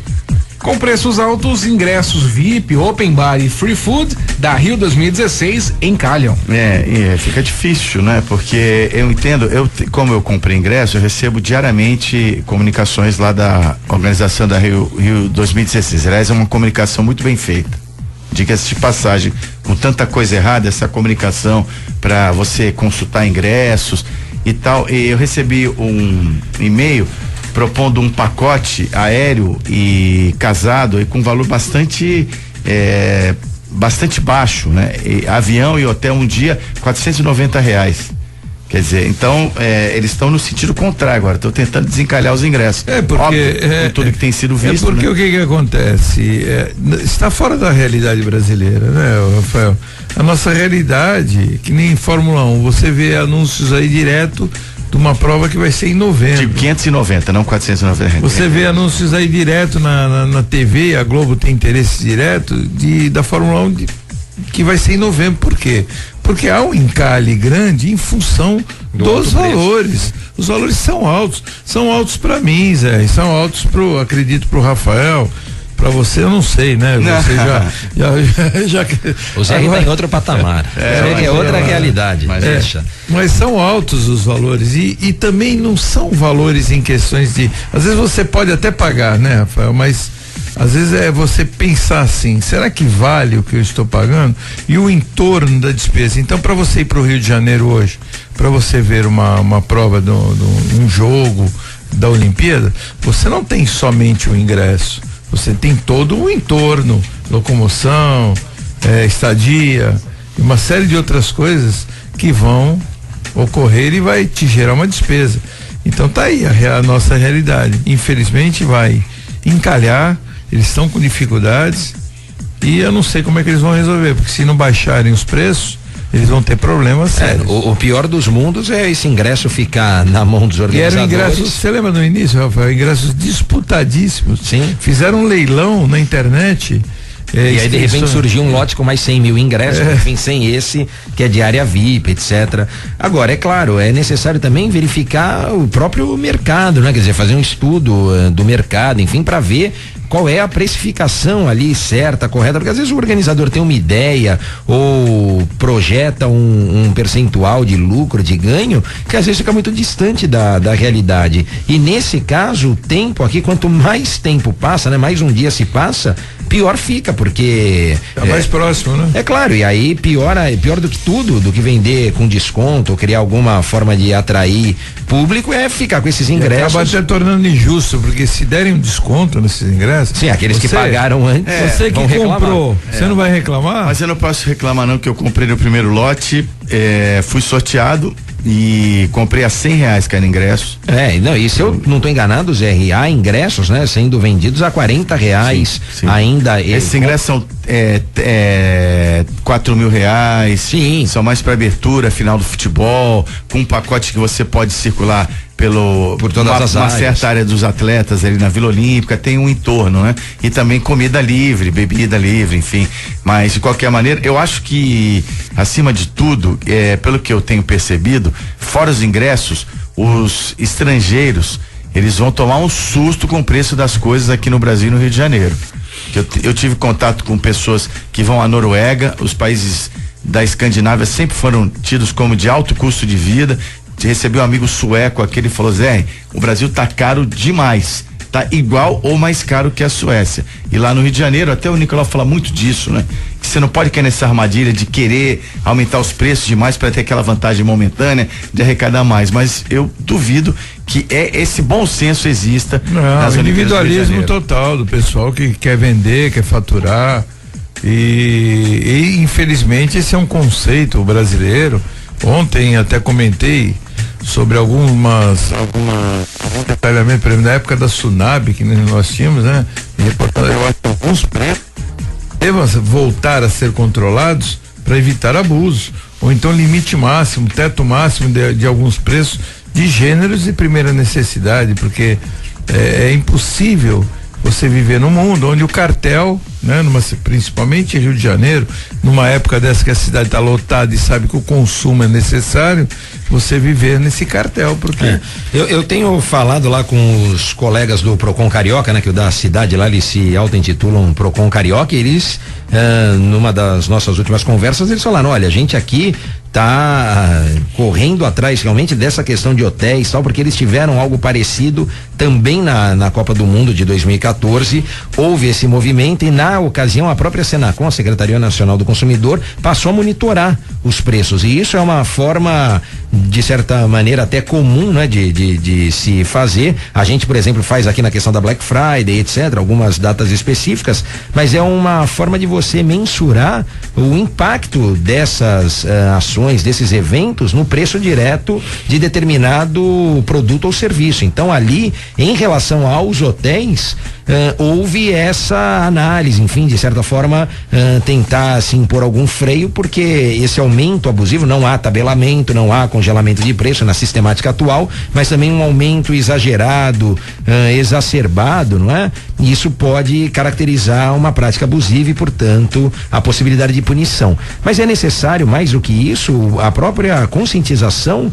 Com preços altos, ingressos VIP, Open Bar e Free Food da Rio 2016 encalham. Fica difícil, né? Porque eu entendo, como eu comprei ingresso, eu recebo diariamente comunicações lá da organização da Rio 2016. Aliás, é uma comunicação muito bem feita. Diga-se de passagem, com tanta coisa errada, essa comunicação para você consultar ingressos e tal. E eu recebi um e-mail propondo um pacote aéreo e casado e com valor bastante baixo, né? Avião e hotel um dia, R$490. Quer dizer, então eles estão no sentido contrário agora, estão tentando desencalhar os ingressos. Porque óbvio, com tudo que tem sido visto. Porque, né? O que acontece? Está fora da realidade brasileira, né, Rafael? A nossa realidade, que nem em Fórmula 1, você vê anúncios aí direto de uma prova que vai ser em novembro. De 590, não 490. Você vê anúncios aí direto na TV, a Globo tem interesse direto da Fórmula 1 que vai ser em novembro. Por quê? Porque há um encalhe grande em função dos valores. Os valores são altos para mim, Zé, são altos acredito pro Rafael. Pra você eu não sei, né? Você já o Zé tá em outro patamar. É outra realidade. Mas são altos os valores e também não são valores em questões de, às vezes você pode até pagar, né, Rafael, mas às vezes é você pensar assim, será que vale o que eu estou pagando? E o entorno da despesa. Então, para você ir para o Rio de Janeiro hoje, para você ver uma prova de um jogo da Olimpíada, você não tem somente o ingresso. Você tem todo o entorno, locomoção, estadia, e uma série de outras coisas que vão ocorrer e vai te gerar uma despesa. Então tá aí a nossa realidade. Infelizmente vai encalhar, eles estão com dificuldades e eu não sei como é que eles vão resolver, porque se não baixarem os preços, eles vão ter problemas sérios. O pior dos mundos é esse ingresso ficar na mão dos organizadores. E eram ingressos, você lembra no início, Rafael? Ingressos disputadíssimos. Sim. Fizeram um leilão na internet. E aí de repente surgiu um lote com mais 100 mil ingressos, enfim, sem esse, que é de área VIP, etc. Agora, é claro, é necessário também verificar o próprio mercado, né? Quer dizer, fazer um estudo do mercado, enfim, para ver qual é a precificação ali certa, correta, porque às vezes o organizador tem uma ideia ou projeta um percentual de lucro, de ganho, que às vezes fica muito distante da realidade. E nesse caso, o tempo aqui, quanto mais tempo passa, né? Mais um dia se passa, pior fica, porque tá mais próximo, né? É claro, e aí pior do que tudo, do que vender com desconto, ou criar alguma forma de atrair público, é ficar com esses ingressos. Acaba até tornando injusto, porque se derem um desconto nesses ingressos. Sim, aqueles que pagaram antes. Você que comprou, você não vai reclamar? Mas eu não posso reclamar não, que eu comprei no primeiro lote, fui sorteado e comprei a R$100 cada ingresso. Não, e se eu não tô enganado, Zé, há ingressos, né, sendo vendidos a R$40 sim. ainda. Esses ingressos são R$4.000. Sim. São mais para abertura, final do futebol, com um pacote que você pode circular por todas as áreas. Uma certa área dos atletas ali na Vila Olímpica, tem um entorno, né? E também comida livre, bebida livre, enfim. Mas de qualquer maneira, eu acho que acima de tudo, pelo que eu tenho percebido, fora os ingressos, os estrangeiros, eles vão tomar um susto com o preço das coisas aqui no Brasil e no Rio de Janeiro. Eu tive contato com pessoas que vão à Noruega, os países da Escandinávia sempre foram tidos como de alto custo de vida. Recebi um amigo sueco aqui, ele falou: Zé, o Brasil tá caro demais, tá igual ou mais caro que a Suécia. E lá no Rio de Janeiro, até o Nicolau fala muito disso, né? Que você não pode cair nessa armadilha de querer aumentar os preços demais para ter aquela vantagem momentânea de arrecadar mais, mas eu duvido que esse bom senso exista nas individualismo total do pessoal que quer vender, quer faturar e infelizmente esse é um conceito brasileiro. Ontem até comentei sobre algum detalhamento, por exemplo, na época da Sunab que nós tínhamos, né? Eu acho que alguns preços devem voltar a ser controlados para evitar abusos, ou então limite máximo, teto máximo de alguns preços de gêneros de primeira necessidade, porque é impossível você viver num mundo onde o cartel, né, principalmente em Rio de Janeiro, numa época dessa que a cidade está lotada e sabe que o consumo é necessário, você viver nesse cartel, porque eu tenho falado lá com os colegas do Procon Carioca, né, que o da cidade lá, eles se auto-intitulam Procon Carioca, e eles numa das nossas últimas conversas, eles falaram, olha, a gente aqui tá correndo atrás realmente dessa questão de hotéis, tal, porque eles tiveram algo parecido também na Copa do Mundo de 2014. Houve esse movimento e, na ocasião, a própria Senacom, a Secretaria Nacional do Consumidor, passou a monitorar os preços, e isso é uma forma, de certa maneira, até comum, né, de se fazer. A gente, por exemplo, faz aqui na questão da Black Friday, etc., algumas datas específicas, mas é uma forma de você mensurar o impacto dessas ações, desses eventos, no preço direto de determinado produto ou serviço. Então, ali, em relação aos hotéis, houve essa análise, enfim, de certa forma, tentar assim impor algum freio, porque esse aumento abusivo, não há tabelamento, não há congelamento de preço na sistemática atual, mas também um aumento exagerado, exacerbado, não é? E isso pode caracterizar uma prática abusiva e, portanto, a possibilidade de punição. Mas é necessário, mais do que isso, a própria conscientização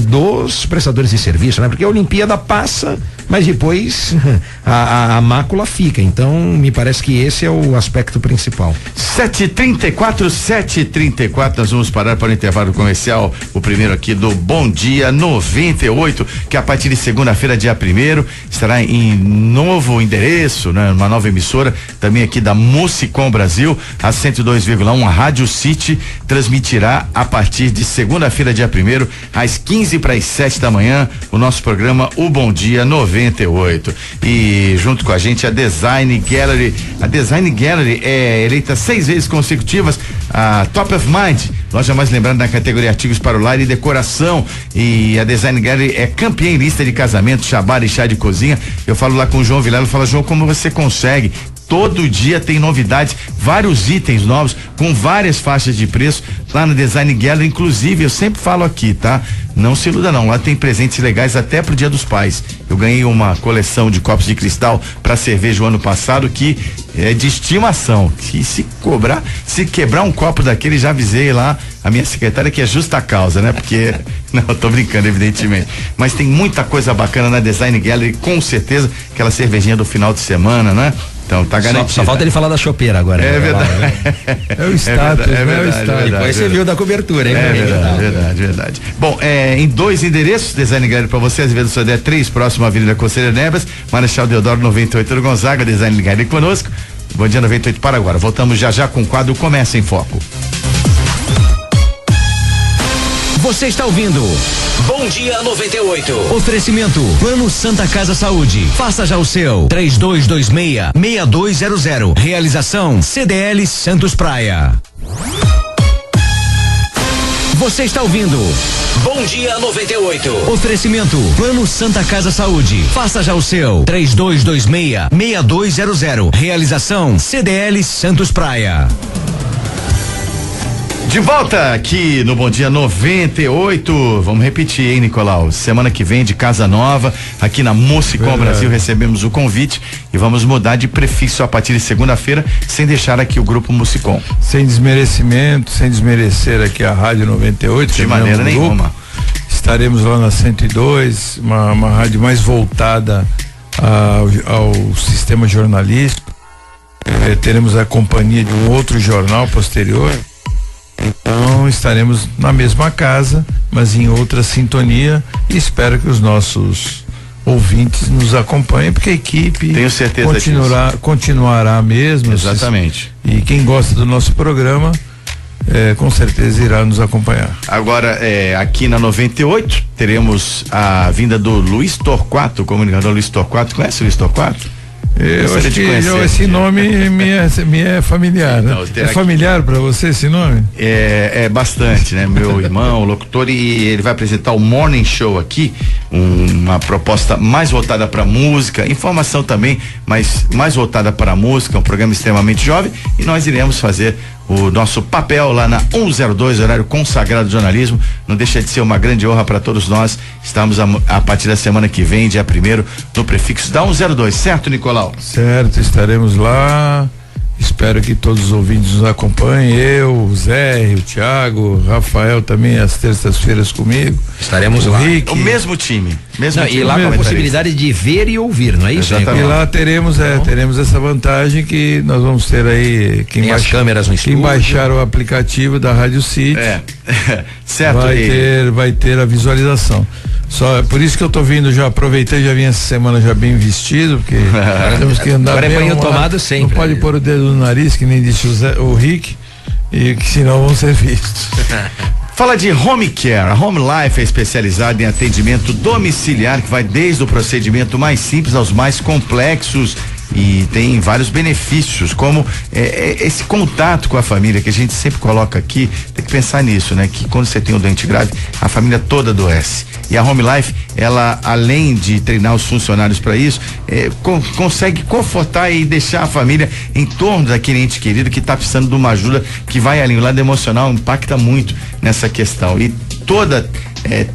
dos prestadores de serviço, né? Porque a Olimpíada passa, mas depois a mácula fica. Então, me parece que esse é o aspecto principal. 7h34, nós vamos parar para o intervalo comercial, o primeiro aqui do Bom Dia 98, que a partir de segunda-feira, dia 1º, estará em novo endereço, né? Uma nova emissora, também aqui da Musicom Brasil, a 102,1, a Rádio City, transmitirá a partir de segunda-feira, dia 1º, às 6:45 da manhã, o nosso programa O Bom Dia 98. E junto com a gente a Design Gallery. A Design Gallery é eleita 6 vezes consecutivas a Top of Mind, loja mais lembrada na categoria artigos para o lar e decoração. E a Design Gallery é campeã em lista de casamento, chabar e chá de cozinha. Eu falo lá com o João Vilela, eu falo, João, como você consegue? Todo dia tem novidades, vários itens novos, com várias faixas de preço lá na Design Gallery. Inclusive, eu sempre falo aqui, tá? Não se iluda não, lá tem presentes legais até pro Dia dos Pais. Eu ganhei uma coleção de copos de cristal para cerveja o ano passado, que é de estimação, que se quebrar um copo daquele, já avisei lá a minha secretária que é justa causa, né? Porque, não, eu tô brincando, evidentemente, mas tem muita coisa bacana na Design Gallery, com certeza, aquela cervejinha do final de semana, né? Então tá garantido. Só falta ele falar da chopeira agora. É verdade. É o status, Depois você viu da cobertura, hein? É verdade. Bom, em 2 endereços, Design Gallery pra você, Azevedo Sodré 3, próximo à Avenida Conselheiro Nebras, Marechal Deodoro 98 do Gonzaga, Design Gallery conosco. Bom Dia 98 para agora. Voltamos já com o quadro Começa em Foco. Você está ouvindo Bom Dia 98. Oferecimento Plano Santa Casa Saúde. Faça já o seu. 3226-6200. Realização CDL Santos Praia. Você está ouvindo Bom Dia 98. Oferecimento Plano Santa Casa Saúde. Faça já o seu. 3226-6200. Realização CDL Santos Praia. De volta aqui no Bom Dia 98. Vamos repetir, hein, Nicolau? Semana que vem, de casa nova, aqui na Musicom Brasil, recebemos o convite e vamos mudar de prefixo a partir de segunda-feira, sem deixar aqui o grupo Musicom. Sem desmerecimento, sem desmerecer aqui a Rádio 98. De maneira nenhuma. Estaremos lá na 102, uma rádio mais voltada ao sistema jornalístico. Teremos a companhia de um outro jornal posterior. Então estaremos na mesma casa, mas em outra sintonia, e espero que os nossos ouvintes nos acompanhem, porque a equipe tenho certeza continuará mesmo. Exatamente. E quem gosta do nosso programa com certeza irá nos acompanhar. Agora, aqui na 98 teremos a vinda do Luiz Torquato, o comunicador Luiz Torquato. Conhece o Luiz Torquato? Eu acho que esse nome me é familiar, né? Então, é familiar para você esse nome? É bastante, né? Meu irmão, locutor, e ele vai apresentar o Morning Show aqui, uma proposta mais voltada para música, informação também, mas mais voltada para música, um programa extremamente jovem, e nós iremos fazer o nosso papel lá na 102, horário consagrado de jornalismo. Não deixa de ser uma grande honra para todos nós. Estamos a partir da semana que vem, dia 1º, no prefixo da 102, certo, Nicolau? Certo, estaremos lá Espero que todos os ouvintes nos acompanhem. Eu, o Zé, o Thiago, o Rafael também às terças-feiras comigo. Estaremos o lá. Rick. O mesmo time. E lá com a possibilidade de ver e ouvir, não é isso? E lá teremos essa vantagem que nós vamos ter aí tem as câmeras no estúdio. Quem baixar o aplicativo da Rádio City certo, vai ter a visualização. Só por isso que eu tô vindo, já aproveitei, já vim essa semana já bem vestido, porque temos que andar agora bem. Agora é banho tomado sempre. Não pode pôr o dedo no nariz, que nem disse o Rick, e que senão vão ser vistos. Fala de Home Care. A Home Life é especializada em atendimento domiciliar, que vai desde o procedimento mais simples aos mais complexos. E tem vários benefícios, como esse contato com a família que a gente sempre coloca aqui. Tem que pensar nisso, né? Que quando você tem um doente grave, a família toda adoece. E a Home Life, ela, além de treinar os funcionários para isso, consegue confortar e deixar a família em torno daquele ente querido que está precisando de uma ajuda que vai além. O lado emocional impacta muito nessa questão. E toda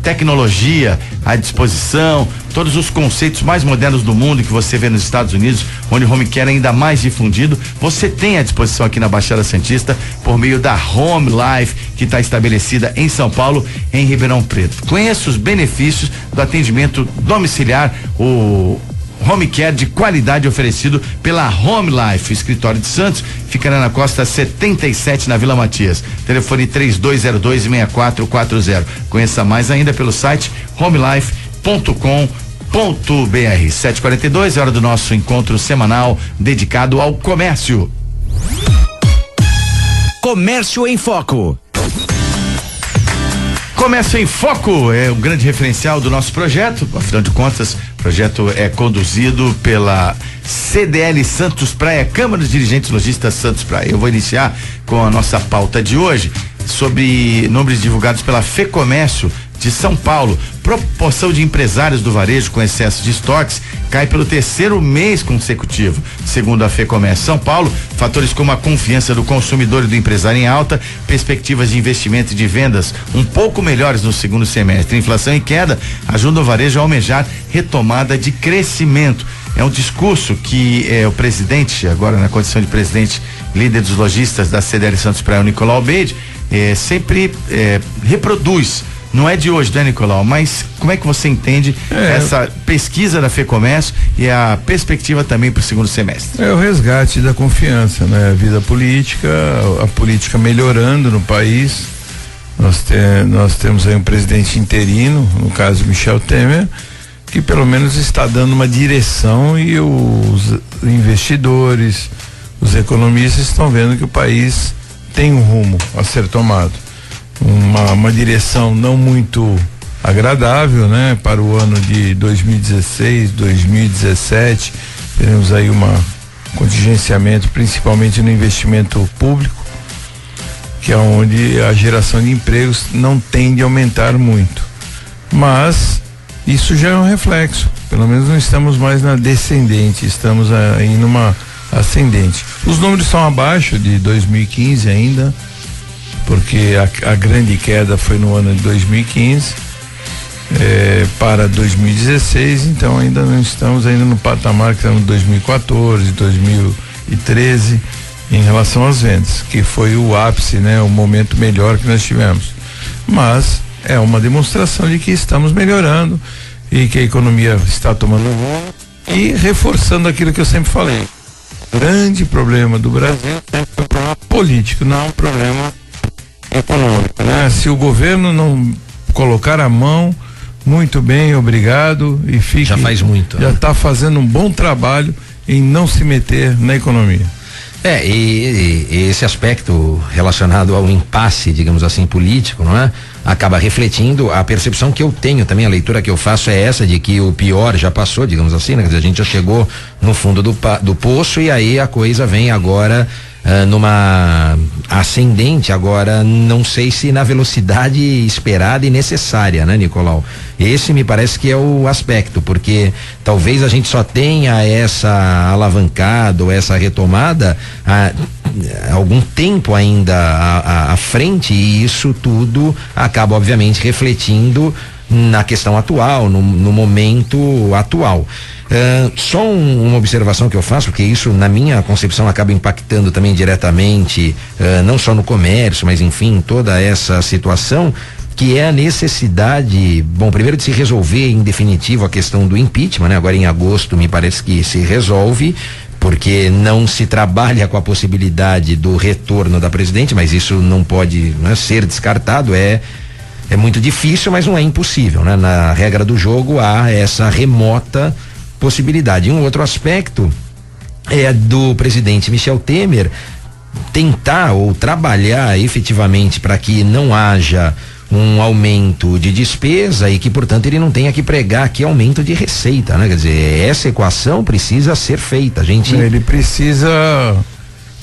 tecnologia à disposição, todos os conceitos mais modernos do mundo que você vê nos Estados Unidos, onde o Home Care é ainda mais difundido, você tem à disposição aqui na Baixada Santista por meio da Home Life, que está estabelecida em São Paulo, em Ribeirão Preto. Conheça os benefícios do atendimento domiciliar, o Home Care de qualidade oferecido pela Home Life. O escritório de Santos fica na Costa 77, na Vila Matias. Telefone 3202-6440. Conheça mais ainda pelo site homelife.com.br. 7h42, é hora do nosso encontro semanal dedicado ao comércio. Comércio em Foco. Comércio em Foco é o grande referencial do nosso projeto. Afinal de contas, o projeto é conduzido pela CDL Santos Praia, Câmara dos Dirigentes Lojistas Santos Praia. Eu vou iniciar com a nossa pauta de hoje sobre números divulgados pela FEComércio de São Paulo. Proporção de empresários do varejo com excesso de estoques cai pelo terceiro mês consecutivo. Segundo a FEComércio São Paulo, fatores como a confiança do consumidor e do empresário em alta, perspectivas de investimento e de vendas um pouco melhores no segundo semestre, inflação em queda, ajudam o varejo a almejar retomada de crescimento. É um discurso que o presidente, agora na condição de presidente, líder dos lojistas da CDL Santos Praia, o Nicolau Albeide, sempre reproduz. Não é de hoje, né, Nicolau? Mas como é que você entende essa pesquisa da FEComércio e a perspectiva também para o segundo semestre? É o resgate da confiança, né? A vida política, a política melhorando no país. Nós temos aí um presidente interino, no caso Michel Temer, que pelo menos está dando uma direção, e os investidores, os economistas estão vendo que o país tem um rumo a ser tomado. Uma direção não muito agradável, né? Para o ano de 2016, 2017, teremos aí contingenciamento, principalmente no investimento público, que é onde a geração de empregos não tende a aumentar muito. Mas isso já é um reflexo, pelo menos não estamos mais na descendente, estamos aí numa ascendente. Os números são abaixo de 2015 ainda, porque a grande queda foi no ano de 2015 para 2016, então ainda não estamos ainda no patamar que estamos em 2014, 2013 em relação às vendas, que foi o ápice, né, o momento melhor que nós tivemos. Mas é uma demonstração de que estamos melhorando e que a economia está tomando rumo, e reforçando aquilo que eu sempre falei. O grande problema do Brasil é um problema político, não é um problema econômico, né? Se o governo não colocar a mão, muito bem, obrigado, e fique. Já faz muito. Já está fazendo um bom trabalho em não se meter na economia. E esse aspecto relacionado ao impasse, digamos assim, político, não é? Acaba refletindo a percepção que eu tenho também, a leitura que eu faço é essa, de que o pior já passou, digamos assim, né? Quer dizer, a gente já chegou no fundo do poço, e aí a coisa vem agora numa ascendente, agora não sei se na velocidade esperada e necessária, né, Nicolau? Esse me parece que é o aspecto, porque talvez a gente só tenha essa alavancada ou essa retomada há algum tempo ainda à frente, e isso tudo acaba obviamente refletindo na questão atual, no momento atual. Só uma observação que eu faço, porque isso na minha concepção acaba impactando também diretamente, não só no comércio, mas enfim, toda essa situação, que é a necessidade, primeiro de se resolver em definitivo a questão do impeachment, né? Agora em agosto me parece que se resolve, porque não se trabalha com a possibilidade do retorno da presidente, mas isso não pode, né, ser descartado, é muito difícil, mas não é impossível, né? Na regra do jogo há essa remota possibilidade. Um outro aspecto é do presidente Michel Temer tentar ou trabalhar efetivamente para que não haja um aumento de despesa e que, portanto, ele não tenha que pregar aqui aumento de receita, né? Quer dizer, essa equação precisa ser feita. Ele precisa,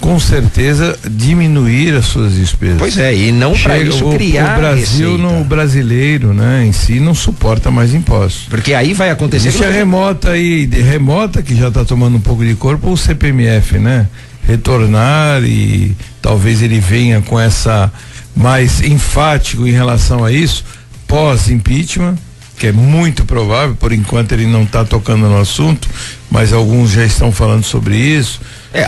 com certeza, diminuir as suas despesas. Pois é, e não para isso criar o Brasil, o brasileiro, né, em si não suporta mais impostos. Porque aí vai acontecer. Deixa remota que já está tomando um pouco de corpo, o CPMF, né? Retornar, e talvez ele venha com essa mais enfático em relação a isso pós-impeachment, que é muito provável. Por enquanto ele não está tocando no assunto, mas alguns já estão falando sobre isso.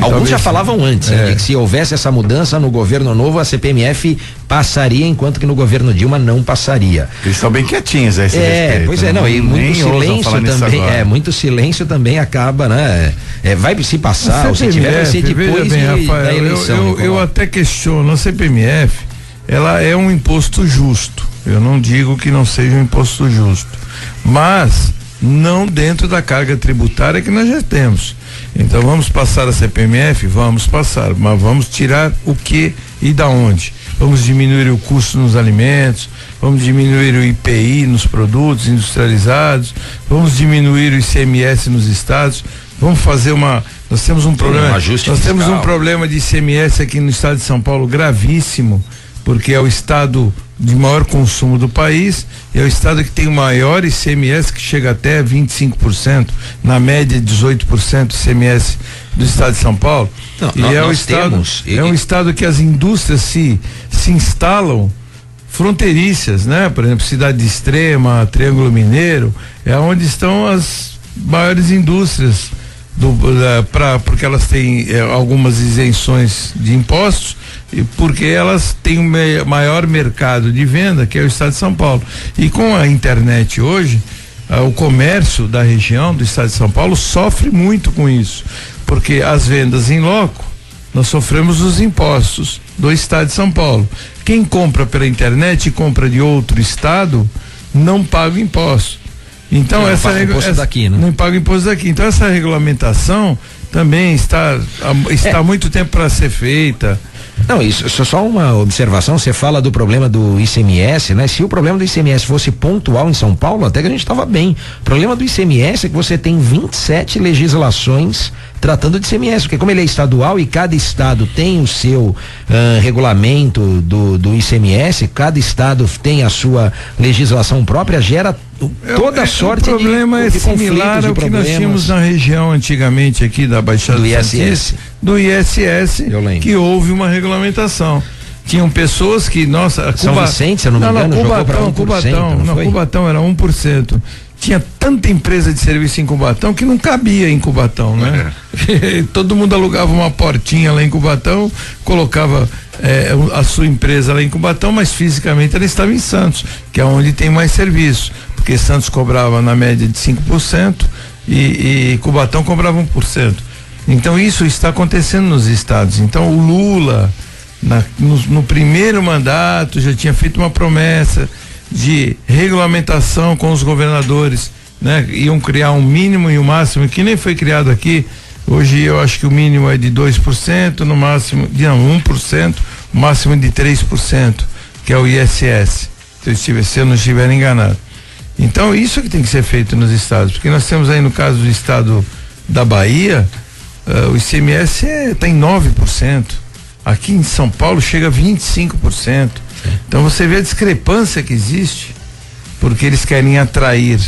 Alguns já falavam antes, de que se houvesse essa mudança no governo novo, a CPMF passaria, enquanto que no governo Dilma não passaria. Eles estão bem quietinhos a esse respeito. Pois é, não, e muito silêncio também, muito silêncio também acaba, né? Vai se passar, ou se tiver, vai ser depois bem, Rafael, da eleição. Eu até questiono, a CPMF, ela é um imposto justo. Eu não digo que não seja um imposto justo, mas não dentro da carga tributária que nós já temos. Então vamos passar a CPMF? Vamos passar, mas vamos tirar o que e da onde? Vamos diminuir o custo nos alimentos, vamos diminuir o IPI nos produtos industrializados, vamos diminuir o ICMS nos estados, vamos fazer nós temos um problema, um problema de ICMS aqui no estado de São Paulo gravíssimo, porque é o estado de maior consumo do país, e é o estado que tem o maior ICMS, que chega até 25%, na média 18% ICMS do estado de São Paulo. É um estado que as indústrias se instalam fronteiriças, né? Por exemplo, Cidade de Extrema, Triângulo Mineiro, é onde estão as maiores indústrias porque elas têm algumas isenções de impostos e porque elas têm um maior mercado de venda, que é o estado de São Paulo. E com a internet hoje, o comércio da região do estado de São Paulo sofre muito com isso, porque as vendas em loco, nós sofremos os impostos do estado de São Paulo. Quem compra pela internet e compra de outro estado não paga imposto. Então não paga imposto daqui. Então essa regulamentação também está há muito tempo para ser feita. Não, isso só uma observação. Você fala do problema do ICMS, né? Se o problema do ICMS fosse pontual em São Paulo, até que a gente estava bem. O problema do ICMS é que você tem 27 legislações tratando de ICMS, porque como ele é estadual e cada estado tem o seu regulamento do ICMS, cada estado tem a sua legislação própria, gera toda sorte de conflitos. O problema é similar ao que nós tínhamos na região antigamente aqui da Baixada do ISS. Do ISS, que houve uma regulamentação. Tinham pessoas que, São Vicente, se eu não me engano, jogou para 1%. Cubatão era 1%. Tinha tanta empresa de serviço em Cubatão que não cabia em Cubatão, né? Todo mundo alugava uma portinha lá em Cubatão, colocava a sua empresa lá em Cubatão, mas fisicamente ela estava em Santos, que é onde tem mais serviço, porque Santos cobrava na média de 5% e Cubatão cobrava 1%. Então isso está acontecendo nos estados. Então o Lula, no primeiro mandato, já tinha feito uma promessa de regulamentação com os governadores, né? Iam criar um mínimo e um máximo, que nem foi criado aqui. Hoje eu acho que o mínimo é de 2%, no máximo, 1%, o máximo de 3%, que é o ISS, se eu não estiver enganado. Então isso que tem que ser feito nos estados, porque nós temos aí no caso do estado da Bahia, o ICMS está em 9%. Aqui em São Paulo chega a 25%. Então você vê a discrepância que existe, porque eles querem atrair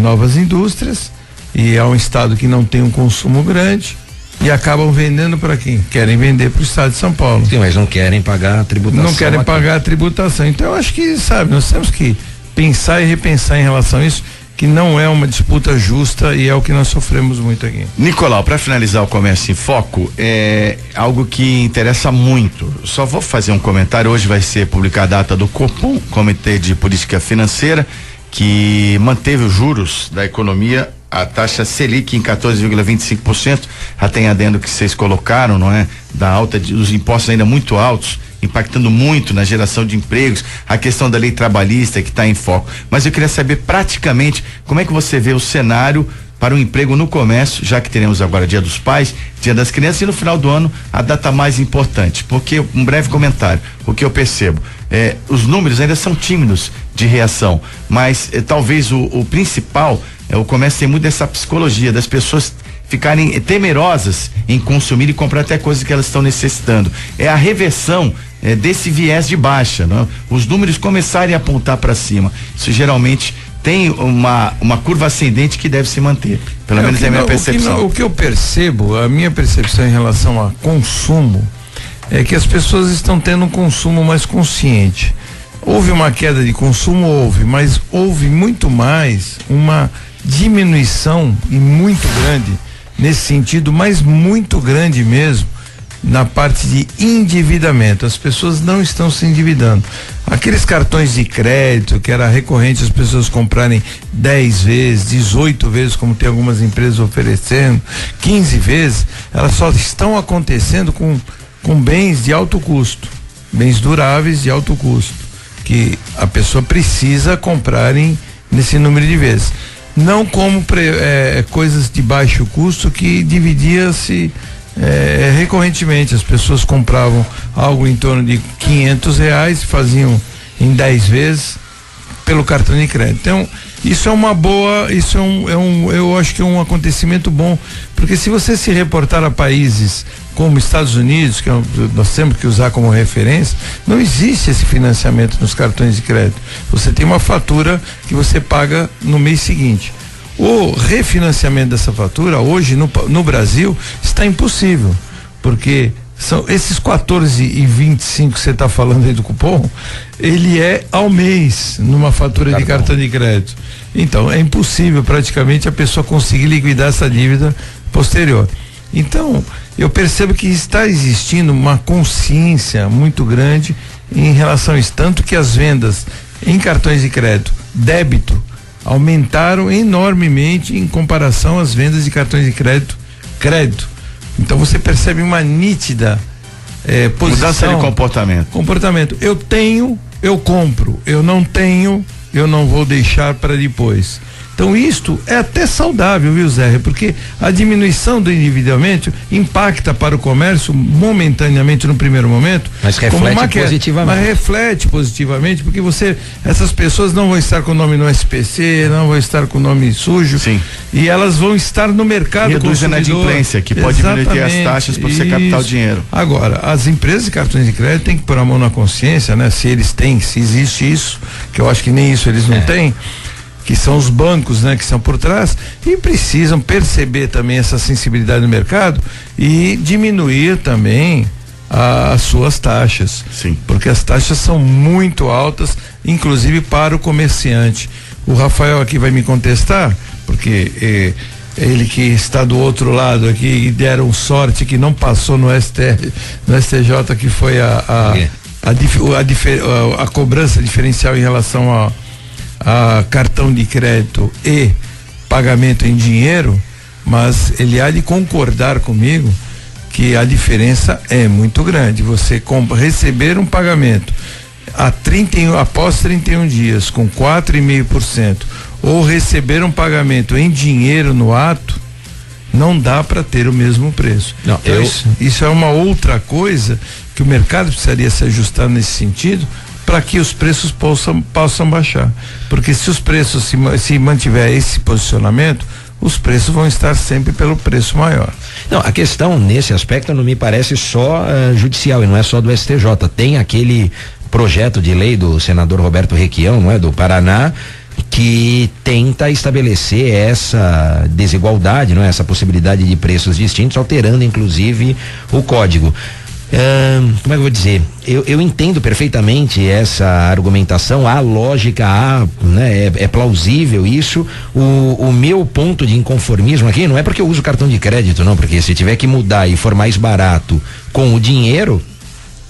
novas indústrias, e é um estado que não tem um consumo grande, e acabam vendendo para quem? Querem vender para o estado de São Paulo. Sim, mas não querem pagar a tributação. Não querem pagar a tributação. Então eu acho que, nós temos que pensar e repensar em relação a isso, que não é uma disputa justa e é o que nós sofremos muito aqui. Nicolau, para finalizar o Comércio em Foco, é algo que interessa muito. Só vou fazer um comentário. Hoje vai ser publicada a data do Copom, Comitê de Política Financeira, que manteve os juros da economia, a taxa Selic em 14,25%. Já tem adendo que vocês colocaram, não é? Da alta dos impostos ainda muito altos, impactando muito na geração de empregos, a questão da lei trabalhista que está em foco. Mas eu queria saber praticamente como é que você vê o cenário para o emprego no comércio, já que teremos agora Dia dos Pais, Dia das Crianças e no final do ano a data mais importante. Porque, um breve comentário, o que eu percebo, os números ainda são tímidos de reação, mas talvez o principal, o comércio tem muito dessa psicologia das pessoas ficarem temerosas em consumir e comprar até coisas que elas estão necessitando. É a reversão desse viés de baixa, não? Os números começarem a apontar para cima. Isso geralmente tem uma curva ascendente que deve se manter. Pelo menos é a minha percepção. O que eu percebo, a minha percepção em relação a consumo, é que as pessoas estão tendo um consumo mais consciente. Houve uma queda de consumo, mas houve muito mais uma diminuição e muito grande nesse sentido, mas muito grande mesmo, na parte de endividamento. As pessoas não estão se endividando. Aqueles cartões de crédito que era recorrente as pessoas comprarem 10 vezes, 18 vezes, como tem algumas empresas oferecendo, 15 vezes, elas só estão acontecendo com bens de alto custo, bens duráveis de alto custo, que a pessoa precisa comprar nesse número de vezes. Não como coisas de baixo custo que dividia-se recorrentemente. As pessoas compravam algo em torno de R$500, faziam em 10 vezes pelo cartão de crédito. Então, isso é uma boa, eu acho que é um acontecimento bom, porque se você se reportar a países como Estados Unidos, que nós temos que usar como referência, não existe esse financiamento nos cartões de crédito. Você tem uma fatura que você paga no mês seguinte. O refinanciamento dessa fatura hoje no Brasil está impossível, porque são esses 14,25 que você está falando aí do cupom, ele é ao mês numa fatura de cartão de crédito. Então é impossível praticamente a pessoa conseguir liquidar essa dívida posterior. Então eu percebo que está existindo uma consciência muito grande em relação a isso, tanto que as vendas em cartões de crédito débito aumentaram enormemente em comparação às vendas de cartões de crédito. Então você percebe uma nítida posição. Mudança de comportamento. Eu tenho, eu compro. Eu não tenho, eu não vou deixar para depois. Então isto é até saudável, viu, Zé? Porque a diminuição do endividamento impacta para o comércio momentaneamente no primeiro momento, mas reflete positivamente. Mas reflete positivamente, porque essas pessoas não vão estar com o nome no SPC, não vão estar com o nome sujo. Sim. E elas vão estar no mercado. Reduz a inadimplência, que pode diminuir as taxas para você captar o dinheiro. Agora, as empresas de cartões de crédito têm que pôr a mão na consciência, né? Se existe isso, que eu acho que nem isso eles não têm, que são os bancos, né, que são por trás, e precisam perceber também essa sensibilidade no mercado e diminuir também as suas taxas. Sim. Porque as taxas são muito altas, inclusive para o comerciante. O Rafael aqui vai me contestar, porque ele que está do outro lado aqui e deram sorte que não passou no STJ, que foi a cobrança diferencial em relação a cartão de crédito e pagamento em dinheiro, mas ele há de concordar comigo que a diferença é muito grande. Você receber um pagamento após 31 dias com 4,5% ou receber um pagamento em dinheiro no ato, não dá para ter o mesmo preço. Não, então isso é uma outra coisa que o mercado precisaria se ajustar nesse sentido, para que os preços possam baixar, porque se os preços se mantiver esse posicionamento, os preços vão estar sempre pelo preço maior. Não, a questão nesse aspecto não me parece só judicial e não é só do STJ. Tem aquele projeto de lei do senador Roberto Requião, não é, do Paraná, que tenta estabelecer essa desigualdade, não é, essa possibilidade de preços distintos, alterando inclusive o código. Como é que eu vou dizer? Eu entendo perfeitamente essa argumentação, há lógica, né, é plausível isso. O meu ponto de inconformismo aqui não é porque eu uso cartão de crédito, não, porque se tiver que mudar e for mais barato com o dinheiro,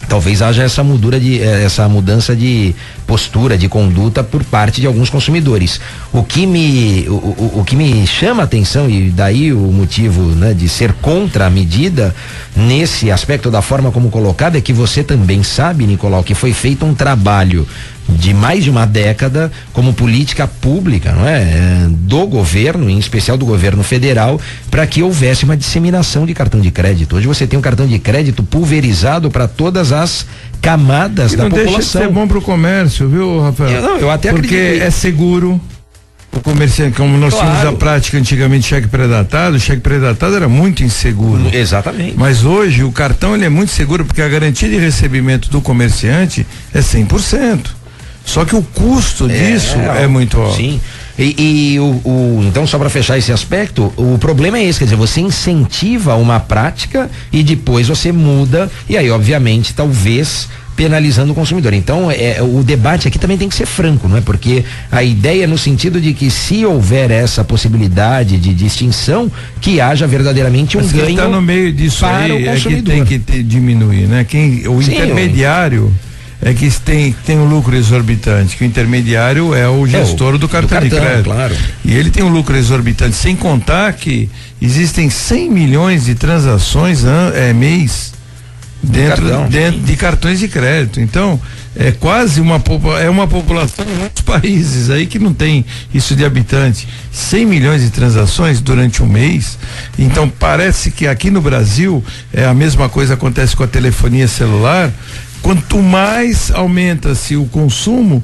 talvez haja essa mudança de postura, de conduta por parte de alguns consumidores. O que me chama a atenção, e daí o motivo, né, de ser contra a medida nesse aspecto da forma como colocada, é que você também sabe, Nicolau, que foi feito um trabalho de mais de uma década como política pública, não é? Do governo, em especial do governo federal, para que houvesse uma disseminação de cartão de crédito. Hoje você tem um cartão de crédito pulverizado para todas as camadas da população. Deixa de ser bom para o comércio, viu, Rafael? Eu até acredito. Porque é seguro. O comerciante, como nós tínhamos a prática antigamente, cheque pré-datado, o cheque pré-datado era muito inseguro. Exatamente. Mas hoje o cartão ele é muito seguro porque a garantia de recebimento do comerciante é 100%. Só que o custo disso é muito alto. Sim. Então, só para fechar esse aspecto, o problema é esse, quer dizer, você incentiva uma prática e depois você muda, e aí, obviamente, talvez penalizando o consumidor. Então, o debate aqui também tem que ser franco, não é? Porque a ideia é no sentido de que, se houver essa possibilidade de distinção, que haja verdadeiramente um ganho tá no meio disso para o consumidor. É que tem que diminuir, né? Intermediário é que tem um lucro exorbitante, que o intermediário é o gestor do cartão de crédito. Claro. E ele tem um lucro exorbitante, sem contar que existem 100 milhões de transações mês dentro de cartões de crédito. Então, é quase uma população em muitos países aí que não tem isso de habitante. 100 milhões de transações durante um mês. Então, parece que aqui no Brasil a mesma coisa acontece com a telefonia celular. Quanto mais aumenta-se o consumo,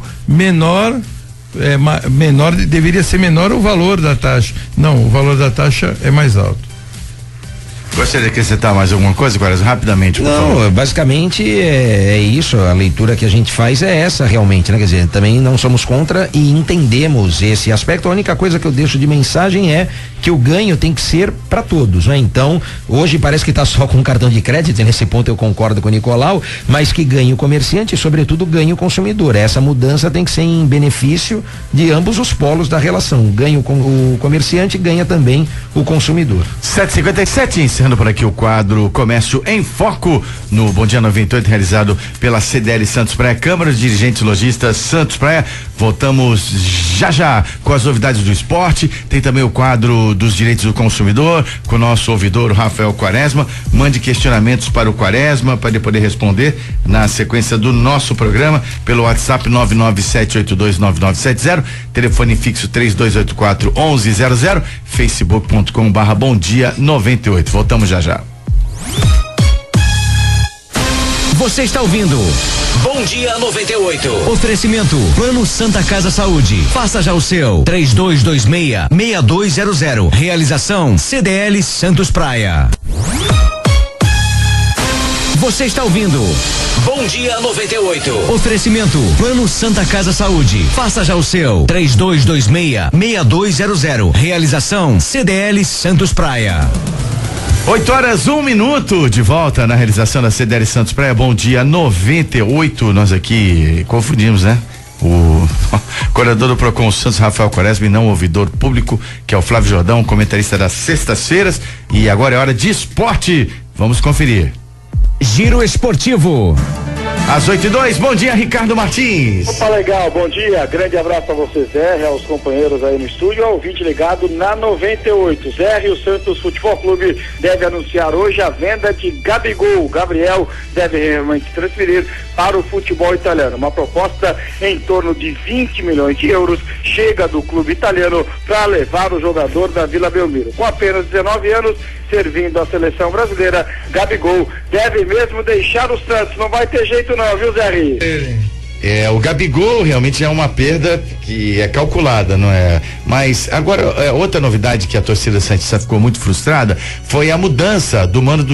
deveria ser menor o valor da taxa. Não, o valor da taxa é mais alto. Gostaria de acrescentar mais alguma coisa, Quaresma, rapidamente, por favor? Não, basicamente é isso, a leitura que a gente faz é essa realmente, né? Quer dizer, também não somos contra e entendemos esse aspecto. A única coisa que eu deixo de mensagem é que o ganho tem que ser para todos, né? Então, hoje parece que está só com cartão de crédito, e nesse ponto eu concordo com o Nicolau, mas que ganhe o comerciante e, sobretudo, ganhe o consumidor. Essa mudança tem que ser em benefício de ambos os polos da relação. Ganha o comerciante, ganha também o consumidor. 7h57, encerrando por aqui o quadro Comércio em Foco no Bom Dia 98, realizado pela CDL Santos Praia, Câmara de Dirigentes Lojistas Santos Praia. Voltamos já com as novidades do esporte. Tem também o quadro dos direitos do consumidor com o nosso ouvidor Rafael Quaresma. Mande questionamentos para o Quaresma para ele poder responder na sequência do nosso programa pelo WhatsApp 997829970, telefone fixo 3284-1100, facebook.com/Bom Dia 98. Voltamos já. Você está ouvindo Bom Dia 98. Oferecimento Plano Santa Casa Saúde. Faça já o seu 3226-6200. Realização CDL Santos Praia. Você está ouvindo Bom Dia 98. Oferecimento Plano Santa Casa Saúde. Faça já o seu 3226-6200. Realização CDL Santos Praia. 8h01, de volta na realização da CDL Santos Praia. Bom Dia 98. Nós aqui confundimos, né? O coordenador do Procon Santos, Rafael Quaresma, e não o ouvidor público, que é o Flávio Jordão, comentarista das sextas-feiras. E agora é hora de esporte. Vamos conferir. Giro Esportivo. Às 8h02, bom dia, Ricardo Martins. Opa, legal, bom dia, grande abraço a você, Zé, aos companheiros aí no estúdio, ao ouvinte ligado na 98. Zé, o Santos Futebol Clube deve anunciar hoje a venda de Gabigol. Gabriel deve realmente transferir para o futebol italiano. Uma proposta em torno de 20 milhões de euros chega do clube italiano para levar o jogador da Vila Belmiro. Com apenas 19 anos, servindo a seleção brasileira, Gabigol deve mesmo deixar o Santos. Não vai ter jeito não, viu, Zé? O Gabigol realmente é uma perda que é calculada, não é? Mas agora, outra novidade que a torcida santista ficou muito frustrada foi a mudança do mando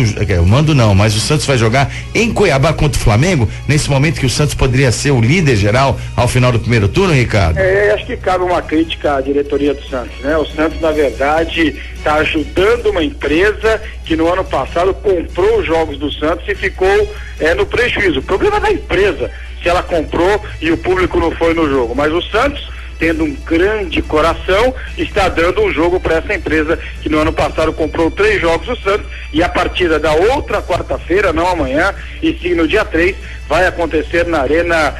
mas o Santos vai jogar em Cuiabá contra o Flamengo, nesse momento que o Santos poderia ser o líder geral ao final do primeiro turno, Ricardo? Acho que cabe uma crítica à diretoria do Santos, né? O Santos, na verdade, está ajudando uma empresa que no ano passado comprou os jogos do Santos e ficou no prejuízo. O problema é da empresa, se ela comprou e o público não foi no jogo, mas o Santos, tendo um grande coração, está dando um jogo para essa empresa que no ano passado comprou 3 jogos do Santos, e a partida da outra quarta-feira, não amanhã, e sim no dia 3, vai acontecer na Arena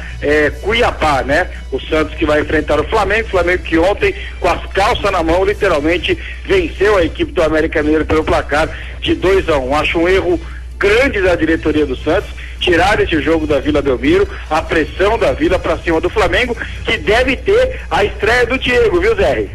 Cuiabá, né? O Santos que vai enfrentar o Flamengo que ontem, com as calças na mão, literalmente venceu a equipe do América Mineiro pelo placar de 2-1. Acho um erro grande da diretoria do Santos tirar esse jogo da Vila Belmiro, a pressão da Vila para cima do Flamengo, que deve ter a estreia do Diego, viu, Zé?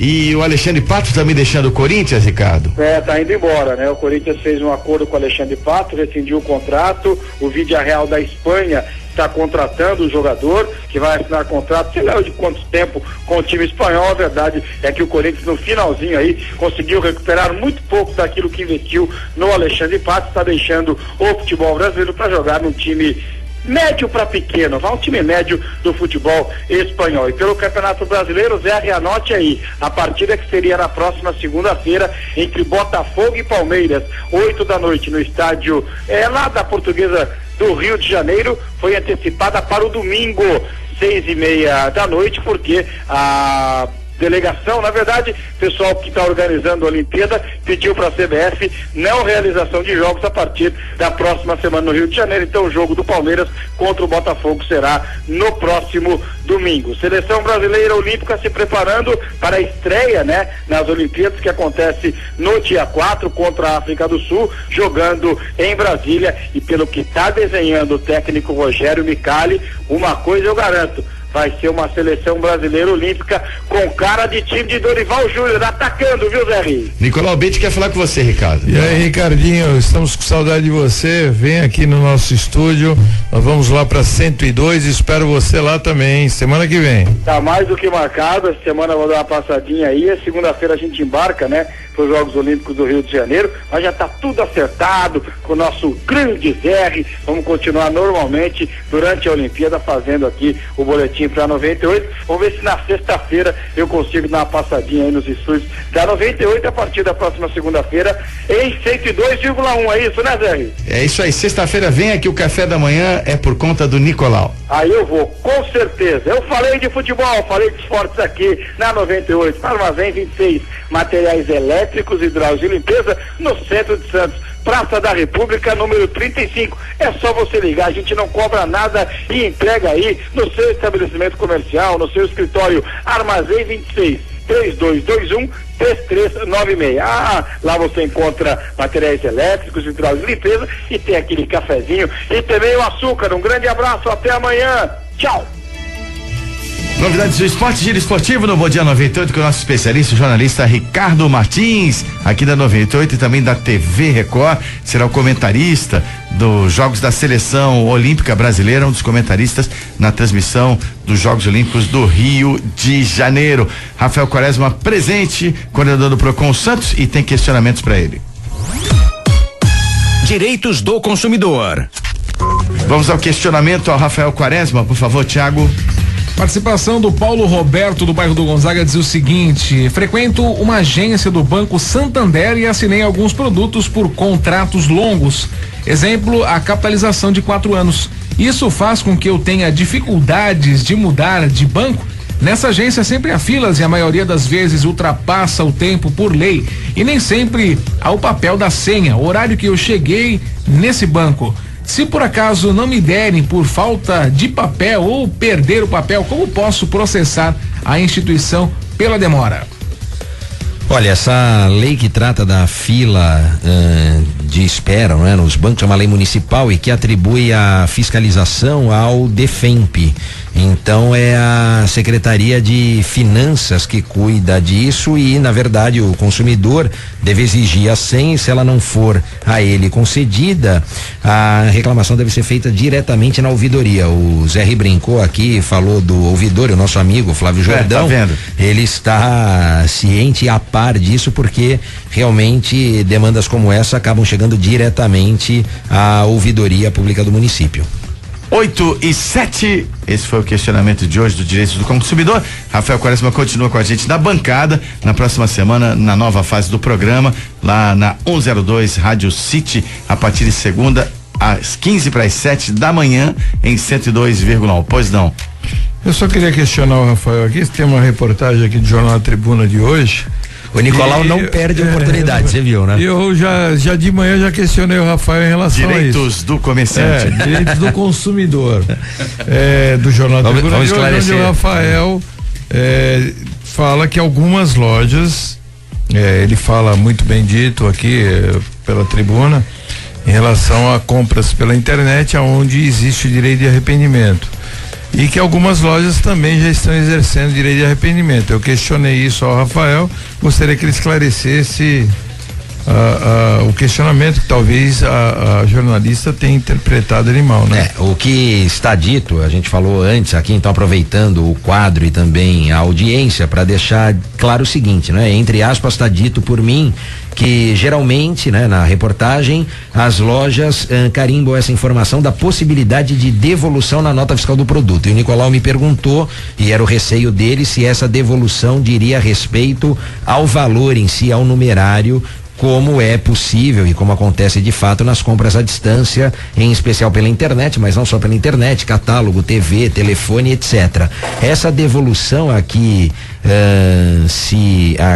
E o Alexandre Pato também deixando o Corinthians, Ricardo? Tá indo embora, né? O Corinthians fez um acordo com o Alexandre Pato, rescindiu o contrato, o Villarreal da Espanha está contratando o jogador, que vai assinar contrato, sei lá de quanto tempo, com o time espanhol. A verdade é que o Corinthians no finalzinho aí conseguiu recuperar muito pouco daquilo que investiu no Alexandre Pato, está deixando o futebol brasileiro para jogar num time médio para pequeno, vai um time médio do futebol espanhol. E pelo Campeonato Brasileiro, Zé, anote aí, a partida que seria na próxima segunda-feira entre Botafogo e Palmeiras, 8 da noite no estádio lá da Portuguesa do Rio de Janeiro, foi antecipada para o domingo, 6:30 da noite, porque a delegação, na verdade, o pessoal que está organizando a Olimpíada pediu para a CBF não realização de jogos a partir da próxima semana no Rio de Janeiro. Então o jogo do Palmeiras contra o Botafogo será no próximo domingo. Seleção brasileira olímpica se preparando para a estreia, né, nas Olimpíadas, que acontece no dia 4 contra a África do Sul, jogando em Brasília. E pelo que está desenhando o técnico Rogério Micali, uma coisa eu garanto: vai ser uma seleção brasileira olímpica com cara de time de Dorival Júnior, atacando, viu, Zé? Nicolau Betti quer falar com você, Ricardo. E aí, Ricardinho, estamos com saudade de você, vem aqui no nosso estúdio, nós vamos lá para 102, espero você lá também, semana que vem. Tá mais do que marcado, essa semana eu vou dar uma passadinha aí, segunda-feira a gente embarca, né, para os Jogos Olímpicos do Rio de Janeiro, mas já tá tudo acertado com o nosso grande Zé. Vamos continuar normalmente durante a Olimpíada fazendo aqui o boletim para 98. Vamos ver se na sexta-feira eu consigo dar uma passadinha aí nos estúdios da 98 a partir da próxima segunda-feira em 102,1. É isso, né, Zé? É isso aí. Sexta-feira vem aqui o café da manhã, é por conta do Nicolau. Aí eu vou, com certeza. Eu falei de futebol, falei de esportes aqui na 98. Armazém 26, materiais elétricos, hidráulica e limpeza no centro de Santos. Praça da República, número 35. É só você ligar, a gente não cobra nada e entrega aí no seu estabelecimento comercial, no seu escritório. Armazém 26, 3221-3396. Lá você encontra materiais elétricos, hidráulica e limpeza, e tem aquele cafezinho e também o açúcar. Um grande abraço, até amanhã. Tchau. Novidades do esporte, giro esportivo no Bom Dia 98 com o nosso especialista, o jornalista Ricardo Martins, aqui da 98 e também da TV Record. Será o comentarista dos Jogos da Seleção Olímpica Brasileira, um dos comentaristas na transmissão dos Jogos Olímpicos do Rio de Janeiro. Rafael Quaresma presente, coordenador do Procon Santos, e tem questionamentos para ele. Direitos do consumidor. Vamos ao questionamento ao Rafael Quaresma, por favor, Thiago. Participação do Paulo Roberto, do bairro do Gonzaga, diz o seguinte: frequento uma agência do Banco Santander e assinei alguns produtos por contratos longos. Exemplo, a capitalização de 4 anos. Isso faz com que eu tenha dificuldades de mudar de banco? Nessa agência sempre há filas e a maioria das vezes ultrapassa o tempo por lei e nem sempre há o papel da senha, o horário que eu cheguei nesse banco. Se por acaso não me derem por falta de papel ou perder o papel, como posso processar a instituição pela demora? Olha, essa lei que trata da fila de espera, não é, nos bancos, é uma lei municipal e que atribui a fiscalização ao DEFEMP. Então é a Secretaria de Finanças que cuida disso e, na verdade, o consumidor deve exigir a senha e, se ela não for a ele concedida, a reclamação deve ser feita diretamente na ouvidoria. O Zé brincou aqui, falou do ouvidor, o nosso amigo Flávio Jordão. Tá vendo? Ele está ciente e a par disso, porque realmente demandas como essa acabam chegando diretamente à ouvidoria pública do município. 8:07, esse foi o questionamento de hoje do Direitos do Consumidor. Rafael Quaresma continua com a gente na bancada, na próxima semana, na nova fase do programa, lá na 102 Rádio City, a partir de segunda, às 15:07 da manhã, em 102,1. Pois não. Eu só queria questionar o Rafael aqui, tem uma reportagem aqui do Jornal Tribuna de hoje. O Nicolau não perde a oportunidade, você viu, né? Eu já de manhã já questionei o Rafael em relação a isso. Direitos do comerciante. Direitos do consumidor. Do Jornal Tribuna vamos de hoje, onde o Rafael fala que algumas lojas, ele fala muito bem dito aqui pela tribuna, em relação a compras pela internet, aonde existe o direito de arrependimento. E que algumas lojas também já estão exercendo direito de arrependimento. Eu questionei isso ao Rafael, gostaria que ele esclarecesse o questionamento que talvez a jornalista tenha interpretado ele mal, né? O que está dito, a gente falou antes aqui, então aproveitando o quadro e também a audiência para deixar claro o seguinte, né? Entre aspas, está dito por mim que geralmente, né, na reportagem, as lojas carimbam essa informação da possibilidade de devolução na nota fiscal do produto. E o Nicolau me perguntou, e era o receio dele, se essa devolução diria respeito ao valor em si, ao numerário, como é possível e como acontece de fato nas compras à distância, em especial pela internet, mas não só pela internet, catálogo, TV, telefone, etc. Essa devolução aqui,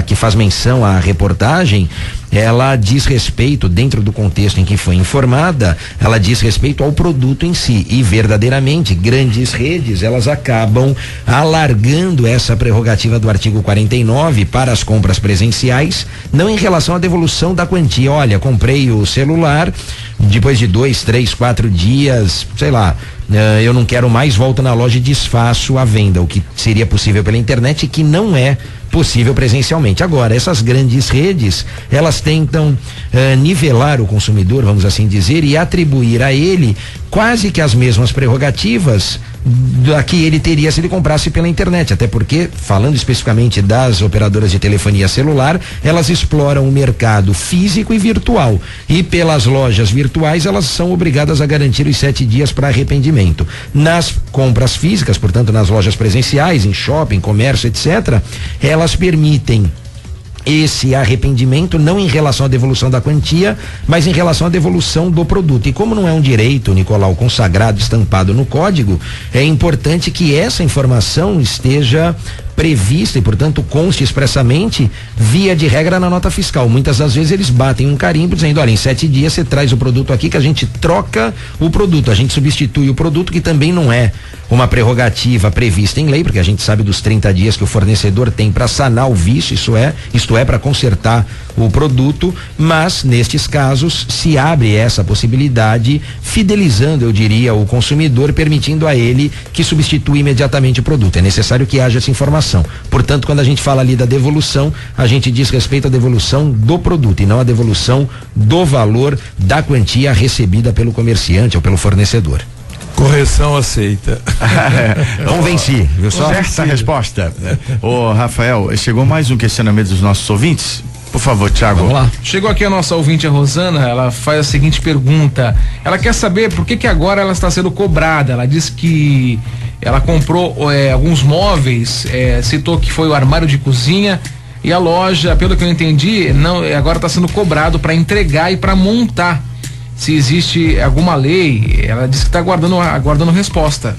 que faz menção à reportagem, ela diz respeito, dentro do contexto em que foi informada, ela diz respeito ao produto em si, e verdadeiramente grandes redes, elas acabam alargando essa prerrogativa do artigo 49 para as compras presenciais, não em relação à devolução da quantia. Olha, comprei o celular, depois de 2, 3, 4 dias, sei lá, eu não quero mais, volto na loja e desfaço a venda, o que seria possível pela internet e que não é possível presencialmente. Agora, essas grandes redes, elas tentam nivelar o consumidor, vamos assim dizer, e atribuir a ele quase que as mesmas prerrogativas da que ele teria se ele comprasse pela internet, até porque, falando especificamente das operadoras de telefonia celular, elas exploram o mercado físico e virtual, e pelas lojas virtuais elas são obrigadas a garantir os 7 dias para arrependimento. Nas compras físicas, portanto nas lojas presenciais, em shopping, comércio, etc., elas permitem esse arrependimento não em relação à devolução da quantia, mas em relação à devolução do produto. E como não é um direito, Nicolau, consagrado, estampado no código, é importante que essa informação esteja prevista e, portanto, conste expressamente, via de regra, na nota fiscal. Muitas das vezes eles batem um carimbo dizendo, olha, em 7 dias você traz o produto aqui, que a gente troca o produto, a gente substitui o produto, que também não é uma prerrogativa prevista em lei, porque a gente sabe dos 30 dias que o fornecedor tem para sanar o vício, isto é para consertar o produto, mas nestes casos se abre essa possibilidade, fidelizando, eu diria, o consumidor, permitindo a ele que substitua imediatamente o produto. É necessário que haja essa informação. Portanto, quando a gente fala ali da devolução, a gente diz respeito à devolução do produto e não à devolução do valor da quantia recebida pelo comerciante ou pelo fornecedor. Correção aceita. Convenci, viu só? Essa resposta. Ô, Rafael, chegou mais um questionamento dos nossos ouvintes? Por favor, Thiago. Vamos lá. Chegou aqui a nossa ouvinte, a Rosana, ela faz a seguinte pergunta. Ela quer saber por que agora ela está sendo cobrada. Ela diz que ela comprou alguns móveis, citou que foi o armário de cozinha, e a loja, pelo que eu entendi, agora está sendo cobrado para entregar e para montar. Se existe alguma lei, ela disse que está aguardando resposta.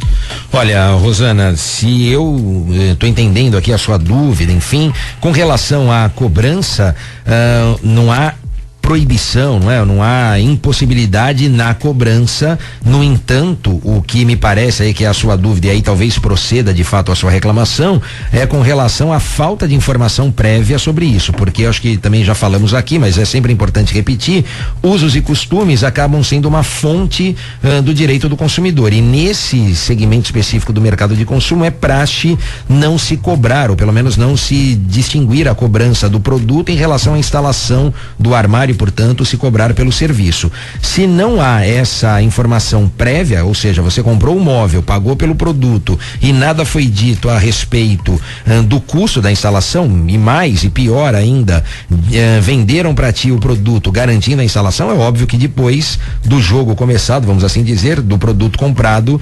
Olha, Rosana, se eu estou entendendo aqui a sua dúvida, enfim, com relação à cobrança, não há proibição, não há impossibilidade na cobrança. No entanto, o que me parece aí que é a sua dúvida, e aí talvez proceda de fato a sua reclamação, é com relação à falta de informação prévia sobre isso, porque acho que também já falamos aqui, mas é sempre importante repetir, usos e costumes acabam sendo uma fonte do direito do consumidor, e nesse segmento específico do mercado de consumo é praxe não se cobrar, ou pelo menos não se distinguir a cobrança do produto em relação à instalação do armário, portanto, se cobrar pelo serviço. Se não há essa informação prévia, ou seja, você comprou um móvel, pagou pelo produto e nada foi dito a respeito do custo da instalação, e mais e pior ainda, venderam para ti o produto garantindo a instalação, é óbvio que depois do jogo começado, vamos assim dizer, do produto comprado,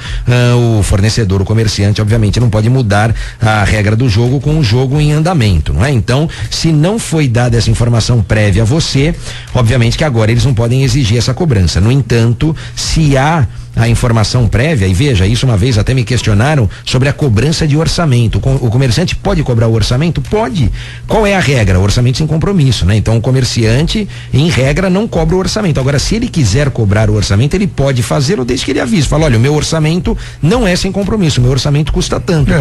o fornecedor, o comerciante, obviamente não pode mudar a regra do jogo com o jogo em andamento, não é? Então, se não foi dada essa informação prévia a você, obviamente que agora eles não podem exigir essa cobrança. No entanto, se há a informação prévia, e veja, isso uma vez até me questionaram sobre a cobrança de orçamento. O comerciante pode cobrar o orçamento? Pode. Qual é a regra? O orçamento sem compromisso, né? Então o comerciante, em regra, não cobra o orçamento. Agora, se ele quiser cobrar o orçamento, ele pode fazê-lo desde que ele avise. Fala, olha, o meu orçamento não é sem compromisso, o meu orçamento custa tanto.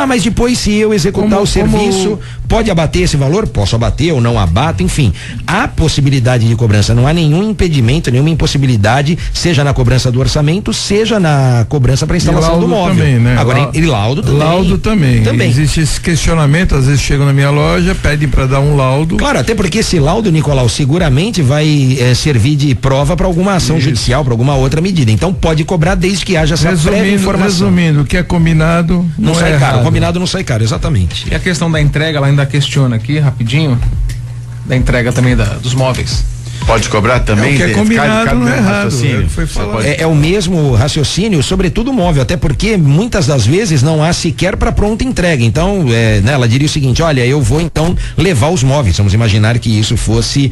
Mas depois, se eu executar o serviço, pode abater esse valor? Posso abater ou não abato, enfim. Há possibilidade de cobrança, não há nenhum impedimento, nenhuma impossibilidade, seja na cobrança do orçamento, seja na cobrança para instalação do móvel. Também, né? Agora, e laudo também. Laudo também. Existe esse questionamento, às vezes chegam na minha loja, pedem para dar um laudo. Claro, até porque esse laudo, Nicolau, seguramente vai servir de prova para alguma ação judicial, para alguma outra medida. Então pode cobrar desde que haja essa prévia informação. Resumindo, o que é combinado não sai caro. Combinado não sai caro, exatamente. E a questão da entrega, ela ainda questiona aqui, rapidinho, da entrega também dos móveis. Pode cobrar também? O que é combinado não é errado. É o mesmo raciocínio, sobretudo móvel, até porque muitas das vezes não há sequer para pronta entrega. Então, ela diria o seguinte, olha, eu vou então levar os móveis. Vamos imaginar que isso fosse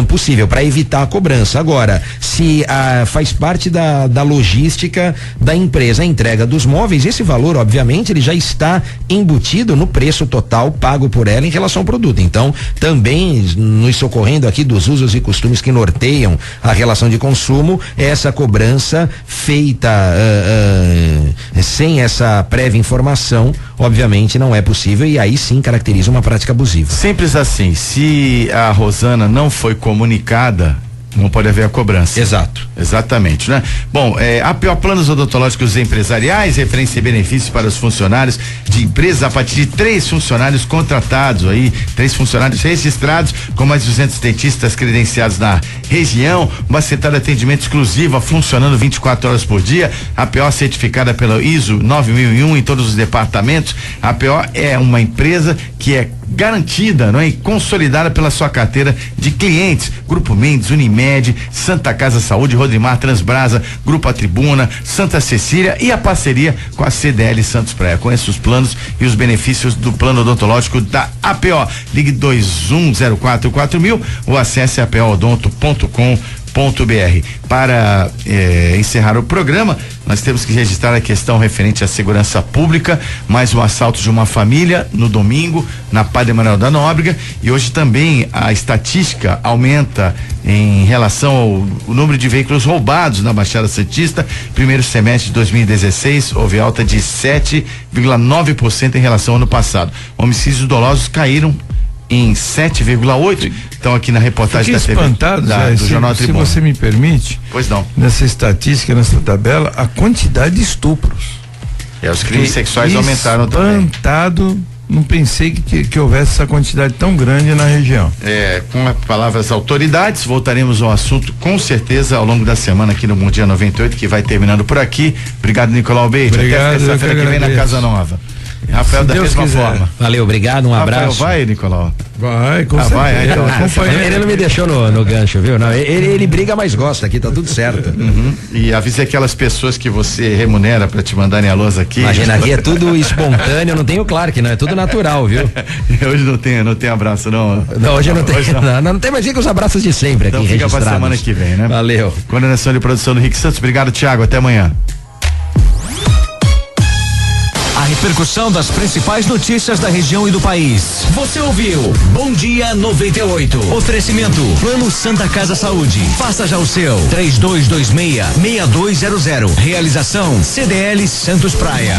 possível, para evitar a cobrança. Agora, se faz parte da logística da empresa a entrega dos móveis, esse valor, obviamente, ele já está embutido no preço total pago por ela em relação ao produto. Então, também nos socorrendo aqui dos usos e costumes que norteiam a relação de consumo, essa cobrança feita sem essa prévia informação, obviamente não é possível, e aí sim caracteriza uma prática abusiva. Simples assim, se a Rosana não foi comunicada, não pode haver a cobrança. Exato. Exatamente, né? Bom, APO Planos Odontológicos Empresariais, referência e benefícios para os funcionários de empresas a partir de 3 funcionários contratados aí, 3 funcionários registrados, com mais de 200 dentistas credenciados na região, uma central de atendimento exclusiva funcionando 24 horas por dia, APO certificada pela ISO 9001 em todos os departamentos. A APO é uma empresa que é garantida, não é? E consolidada pela sua carteira de clientes. Grupo Mendes, Unimed, Santa Casa Saúde, Rodrimar, Transbrasa, Grupo A Tribuna, Santa Cecília e a parceria com a CDL Santos Praia. Conheça os planos e os benefícios do plano odontológico da APO. Ligue 21044000 ou acesse apoodonto.com.br. Para encerrar o programa, nós temos que registrar a questão referente à segurança pública, mais um assalto de uma família no domingo na Padre Manuel da Nóbrega, e hoje também a estatística aumenta em relação ao número de veículos roubados na Baixada Santista. Primeiro semestre de 2016 houve alta de 7,9% em relação ao ano passado. Homicídios dolosos caíram em 7,8%. Então aqui na reportagem Fiquei da espantado, TV do Jornal Tribuna. Se você me permite, pois não, nessa estatística, nessa tabela, a quantidade de estupros. Os crimes sexuais aumentaram também. Espantado, não pensei que houvesse essa quantidade tão grande na região. Com as palavras das autoridades, voltaremos ao assunto com certeza ao longo da semana aqui no Bom Dia 98, que vai terminando por aqui. Obrigado, Nicolau Beijo. Obrigado, até terça-feira que vem na Casa Nova. Rafael, da mesma forma. Valeu, obrigado, um abraço. Rafael, vai, Nicolau? Vai, com certeza. Vai, então, ele não me deixou no gancho, viu? Não, ele briga, mas gosta aqui, tá tudo certo. E avise aquelas pessoas que você remunera pra te mandarem a lousa aqui. Imagina, aqui é tudo espontâneo, não tem o Clark, não, é tudo natural, viu? Hoje não tem abraço, não. Não, hoje não tem, não tem mais, fica os abraços de sempre aqui, então fica registrados. pra semana que vem, né? Valeu. Coordenação de produção do Rick Santos, obrigado, Thiago, até amanhã. A repercussão das principais notícias da região e do país. Você ouviu Bom Dia 98. Oferecimento Plano Santa Casa Saúde. Faça já o seu. 3226-6200. Realização CDL Santos Praia.